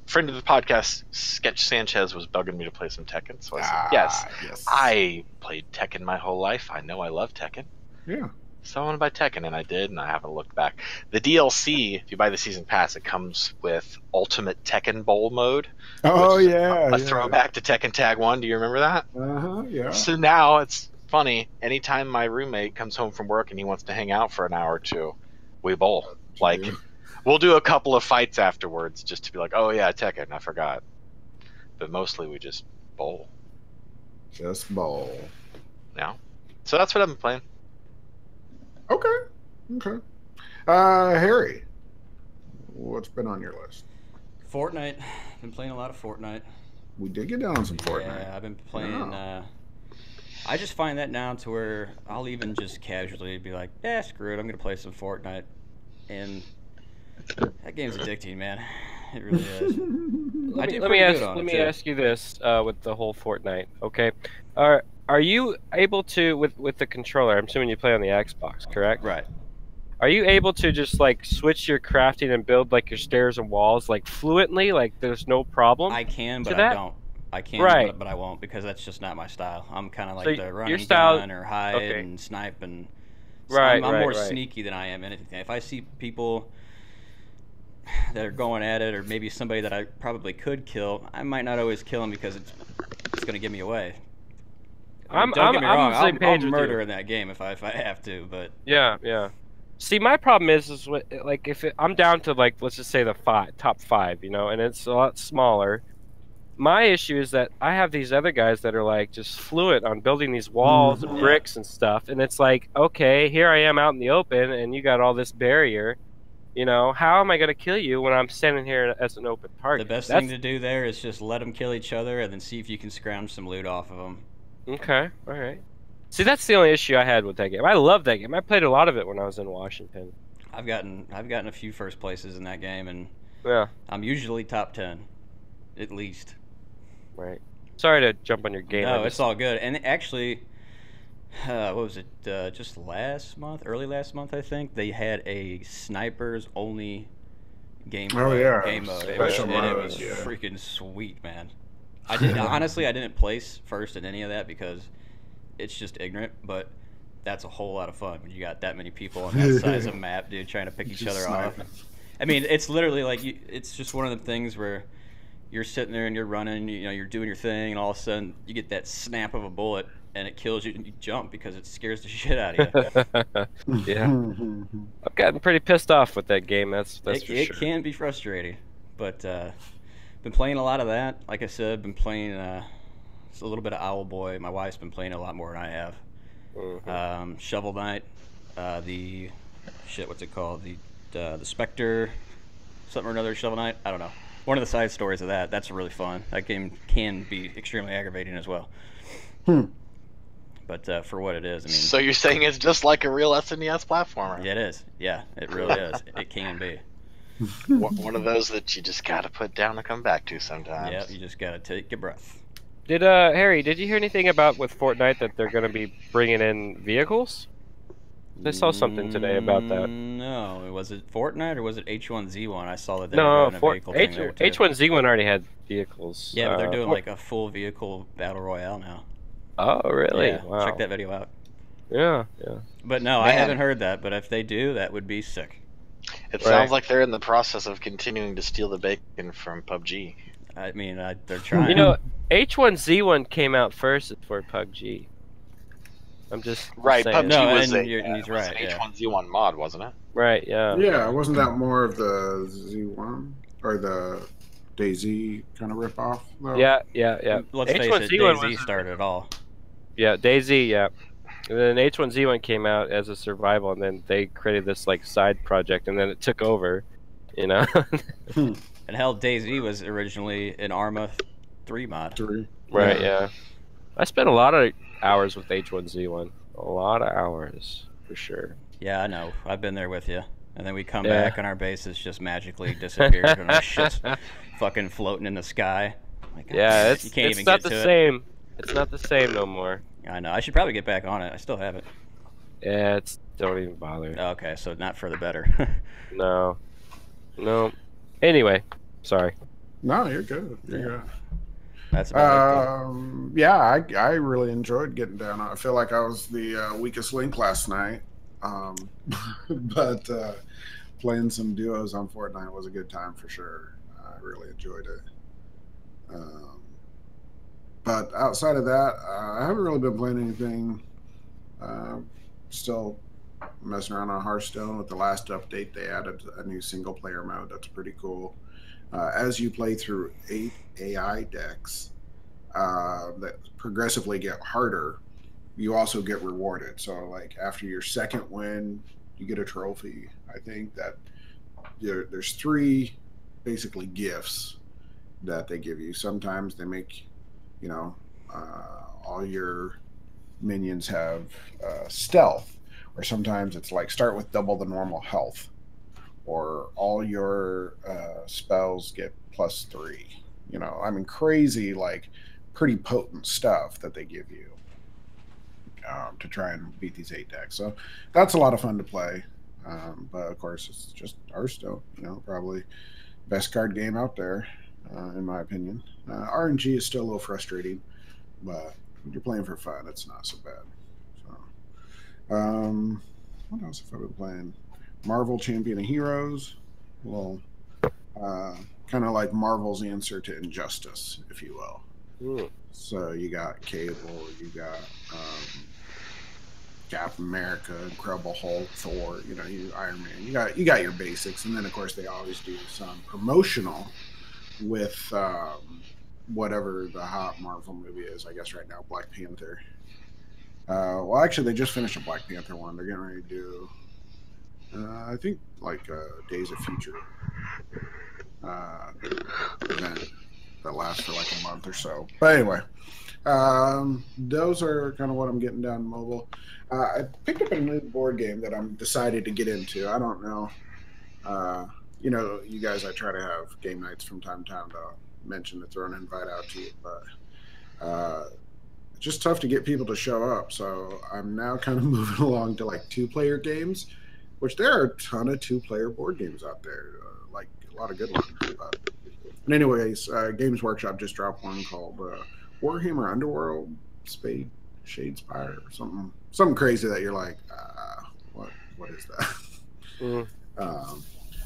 friend of the podcast, Sketch Sanchez, was bugging me to play some Tekken. So I said, yes. I played Tekken my whole life. I know I love Tekken. Yeah. So I want to buy Tekken, and I did, and I haven't looked back. The DLC, if you buy the season pass, it comes with Ultimate Tekken Bowl mode. Oh, yeah. A throwback to Tekken Tag 1. Do you remember that? Yeah. So now it's funny. Anytime my roommate comes home from work and he wants to hang out for an hour or two, we bowl. Like, we'll do a couple of fights afterwards just to be like, oh, yeah, Tekken, I forgot. But mostly we just bowl. Just bowl. Yeah. So that's what I've been playing. Okay. Harry, what's been on your list? Fortnite. Been playing a lot of Fortnite. We did get down on some Fortnite. Yeah, I've been playing. I just find that now to where I'll even just casually be like, screw it, I'm gonna play some Fortnite, and that game's addicting, man. It really is. Let me ask you this with the whole Fortnite. Okay, are you able to with the controller? I'm assuming you play on the Xbox, correct? Right. Are you able to just like switch your crafting and build like your stairs and walls like fluently, like there's no problem? I can, but I don't. I can, but I won't, because that's just not my style. I'm kind of like the run and gun or hide and snipe, and I'm more sneaky than I am anything. If I see people that are going at it, or maybe somebody that I probably could kill, I might not always kill them because it's going to give me away. Don't get me wrong, I'll murder in that game if I have to, but yeah. See, my problem is like I'm down to like, let's just say the top 5, and it's a lot smaller. My issue is that I have these other guys that are like just fluent on building these walls and bricks and stuff, and it's like, okay, here I am out in the open, and you got all this barrier. How am I going to kill you when I'm standing here as an open target? The best thing to do there is just let them kill each other, and then see if you can scrounge some loot off of them. Okay, all right. See, that's the only issue I had with that game. I love that game. I played a lot of it when I was in Washington. I've gotten a few first places in that game, and I'm usually top 10, at least. Right. Sorry to jump on your game. No, it's all good. And actually, what was it? Just early last month, I think they had a snipers only game mode. And it was freaking sweet, man. I didn't place first in any of that because it's just ignorant, but that's a whole lot of fun when you got that many people on that size of map, dude, trying to pick each other off. I mean, it's literally like it's just one of the things where you're sitting there and you're running, you're doing your thing, and all of a sudden you get that snap of a bullet and it kills you, and you jump because it scares the shit out of you. Yeah, I've gotten pretty pissed off with that game. That's for sure. It can be frustrating, but been playing a lot of that. Like I said, been playing a little bit of Owlboy. My wife's been playing a lot more than I have. Shovel Knight, what's it called? The Spectre, something or another. Shovel Knight. I don't know. one of the side stories of that's really fun. That game can be extremely aggravating as well. But for what it is, I mean. So you're saying it's just like a real SNES platformer? Yeah, it is. Yeah, it really is. It can be. One of those that you just gotta put down and come back to sometimes. Yeah, you just gotta take your breath. Did Harry? Did you hear anything about with Fortnite that they're going to be bringing in vehicles? I saw something today about that. No, was it Fortnite or was it H1Z1? I saw that they No, were having a vehicle thing there too. H1Z1 already had vehicles. Yeah, but they're doing like a full vehicle battle royale now. Oh, really? Yeah, Wow. check that video out. Yeah. But no, Man. I haven't heard that. But if they do, that would be sick. It sounds like they're in the process of continuing to steal the bacon from PUBG. I mean, they're trying. You know, H1Z1 came out first for PUBG. I'm just Right, saying. PUBG No, was and a he's was right, an yeah. H1Z1 mod, wasn't it? Right, yeah. Yeah, wasn't that more of the Z1 or the DayZ kind of ripoff? Though? Yeah. Let's face it, H1Z1 DayZ was- started it all. Yeah, DayZ, yeah. And then H1Z1 came out as a survival, and then they created this like side project, and then it took over. You know. And hell, DayZ was originally an Arma 3 mod. 3. Right, yeah. I spent a lot of hours with H1Z1. A lot of hours, for sure. Yeah, I know. I've been there with you. And then we come Yeah. back and our base has just magically disappeared and our shit's fucking floating in the sky. Like, Yeah, you can't it's even not get the to same. It's not the same no more. it. I know. I should probably get back on it. I still have it. Yeah, don't even bother. Okay, so not for the better. No. Anyway, sorry. No, you're good. You're Yeah. good. That's about Yeah, I really enjoyed getting down. I feel like I was the weakest link last night, but playing some duos on Fortnite was a good time for sure. I really enjoyed it. But outside of that, I haven't really been playing anything. Still messing around on Hearthstone. With the last update, they added a new single player mode. That's pretty cool. As you play through 8 AI decks that progressively get harder, you also get rewarded. So, like after your second win, you get a trophy. I think that there's 3 basically gifts that they give you. Sometimes they make, all your minions have stealth, or sometimes it's like start with double the normal health, or all your spells get +3. I mean, crazy, like pretty potent stuff that they give you to try and beat these 8 decks. So that's a lot of fun to play. But of course, it's just Hearthstone, probably best card game out there, in my opinion. RNG is still a little frustrating, but when you're playing for fun, it's not so bad. So, what else have I been playing? Marvel Champion of Heroes. Well, kind of like Marvel's answer to Injustice, if you will. So you got Cable, you got Captain America, Incredible Hulk, Thor, you Iron Man. You got your basics, and then of course they always do some promotional with whatever the hot Marvel movie is. I guess right now Black Panther. Well, actually, they just finished a Black Panther one. They're getting ready to do, I think, like Days of Future event that lasts for like a month or so. But anyway, those are kind of what I'm getting down mobile. I picked up a new board game that I'm decided to get into. I don't know. You guys, I try to have game nights from time to time to mention to throw an invite out to you, but it's just tough to get people to show up. So I'm now kind of moving along to like 2-player games, which there are a ton of 2-player board games out there, like a lot of good ones. But anyways, Games Workshop just dropped one called Warhammer Underworld Shadespire or something crazy that you're like, what is that?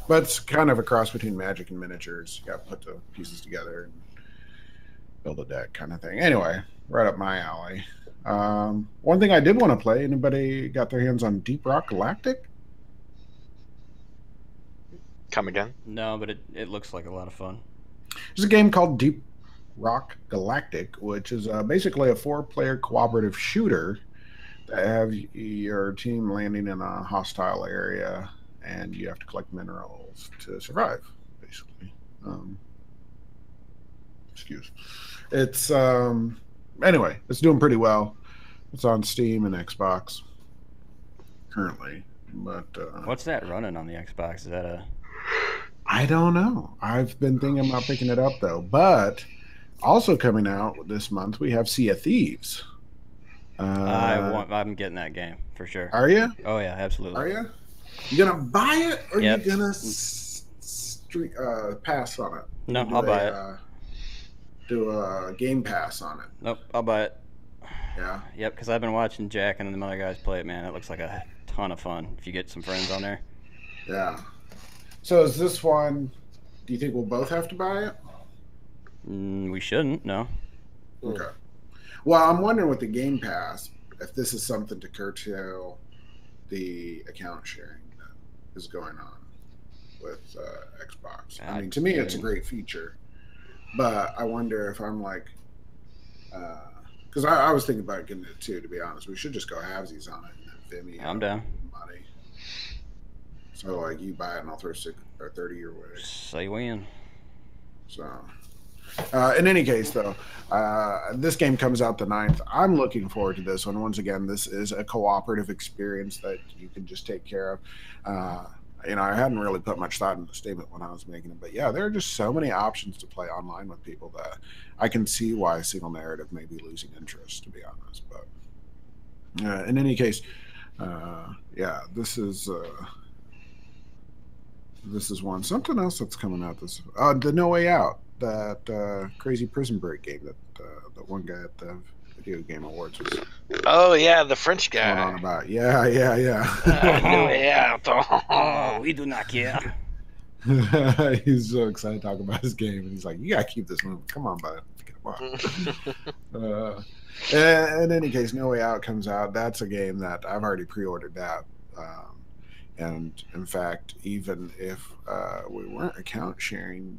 But it's kind of a cross between Magic and miniatures. You got to put the pieces together and build a deck kind of thing. Anyway, right up my alley. One thing I did want to play, anybody got their hands on Deep Rock Galactic? Come again? No, but it looks like a lot of fun. There's a game called Deep Rock Galactic, which is basically a 4-player cooperative shooter that have your team landing in a hostile area, and you have to collect minerals to survive, basically. Excuse. It's anyway, it's doing pretty well. It's on Steam and Xbox currently, but What's that running on the Xbox? Is that a? I don't know. I've been thinking about picking it up though. But also coming out this month, we have Sea of Thieves. I'm getting that game for sure. Are you? Oh yeah, absolutely. Are you? You gonna buy it or Yep. you gonna pass on it? No, Do I'll buy it. Do a Game Pass on it. Nope, I'll buy it. Yeah. Yep, because I've been watching Jack and the other guys play it. Man, it looks like a ton of fun if you get some friends on there. Yeah. So is this one? Do you think we'll both have to buy it? We shouldn't. No. Okay. Well, I'm wondering with the Game Pass if this is something to curtail the account sharing that is going on with Xbox. I mean, to me, it's a great feature, but I wonder if I'm like, because I was thinking about getting it too. To be honest, we should just go halvesies on it and then Vimeo. I'm down. Money. So like, you buy it and I'll throw 6 or 30 your way. Say when. So, in any case, though, this game comes out the 9th. I'm looking forward to this one. Once again, this is a cooperative experience that you can just take care of. I hadn't really put much thought into the statement when I was making it, but yeah, there are just so many options to play online with people that I can see why single narrative may be losing interest, to be honest. But in any case, yeah, this is one. Something else that's coming out this the No Way Out, that crazy Prison Break game that one guy at the Video Game Awards was Oh yeah, the French going guy. on about. Yeah. Yeah. Oh, we do not care. He's so excited to talk about his game, and he's like, "You gotta keep this moving. Come on, bud. Come on." In any case, No Way Out comes out. That's a game that I've already pre-ordered that. And in fact, even if we weren't account sharing,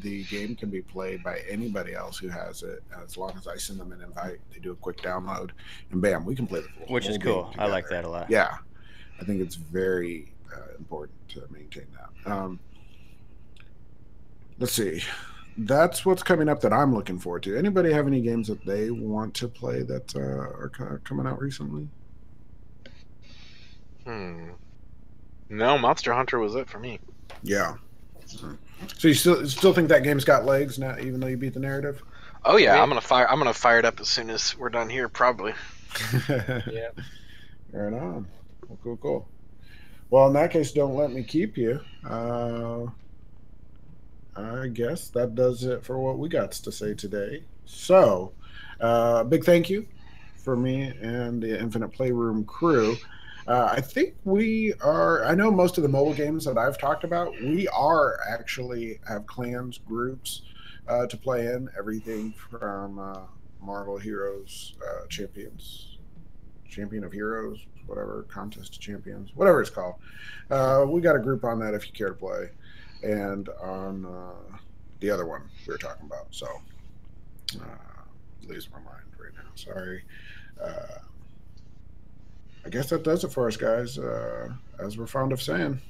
the game can be played by anybody else who has it, as long as I send them an invite. They do a quick download, and bam, we can play the full. Which is whole cool. game I like together. that a lot. Yeah, I think it's very important to maintain that. Let's see. That's what's coming up that I'm looking forward to. Anybody have any games that they want to play that are coming out recently? No, Monster Hunter was it for me. Yeah. So you still think that game's got legs now, even though you beat the narrative? Oh yeah, I'm gonna fire it up as soon as we're done here, probably. Yeah. Right on. Well, cool. Well, in that case, don't let me keep you. I guess that does it for what we got to say today. So, big thank you for me and the Infinite Playroom crew. I think I know most of the mobile games that I've talked about, we are actually have clans, groups to play in. Everything from Marvel Heroes, Champion of Heroes, whatever, Contest of Champions, whatever it's called. We got a group on that if you care to play. And on the other one we were talking about. So, losing my mind right now. Sorry. I guess that does it for us, guys. As we're fond of saying,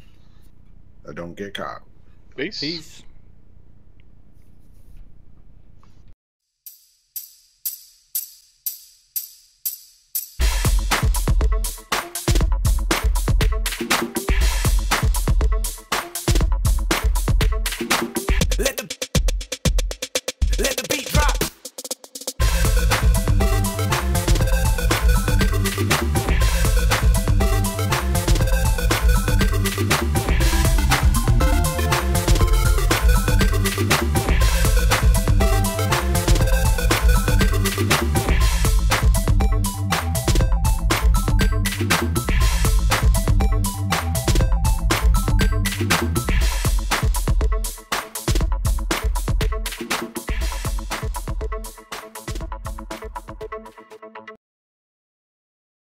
don't get caught. Peace. Peace. Let the beat drop. Thank you.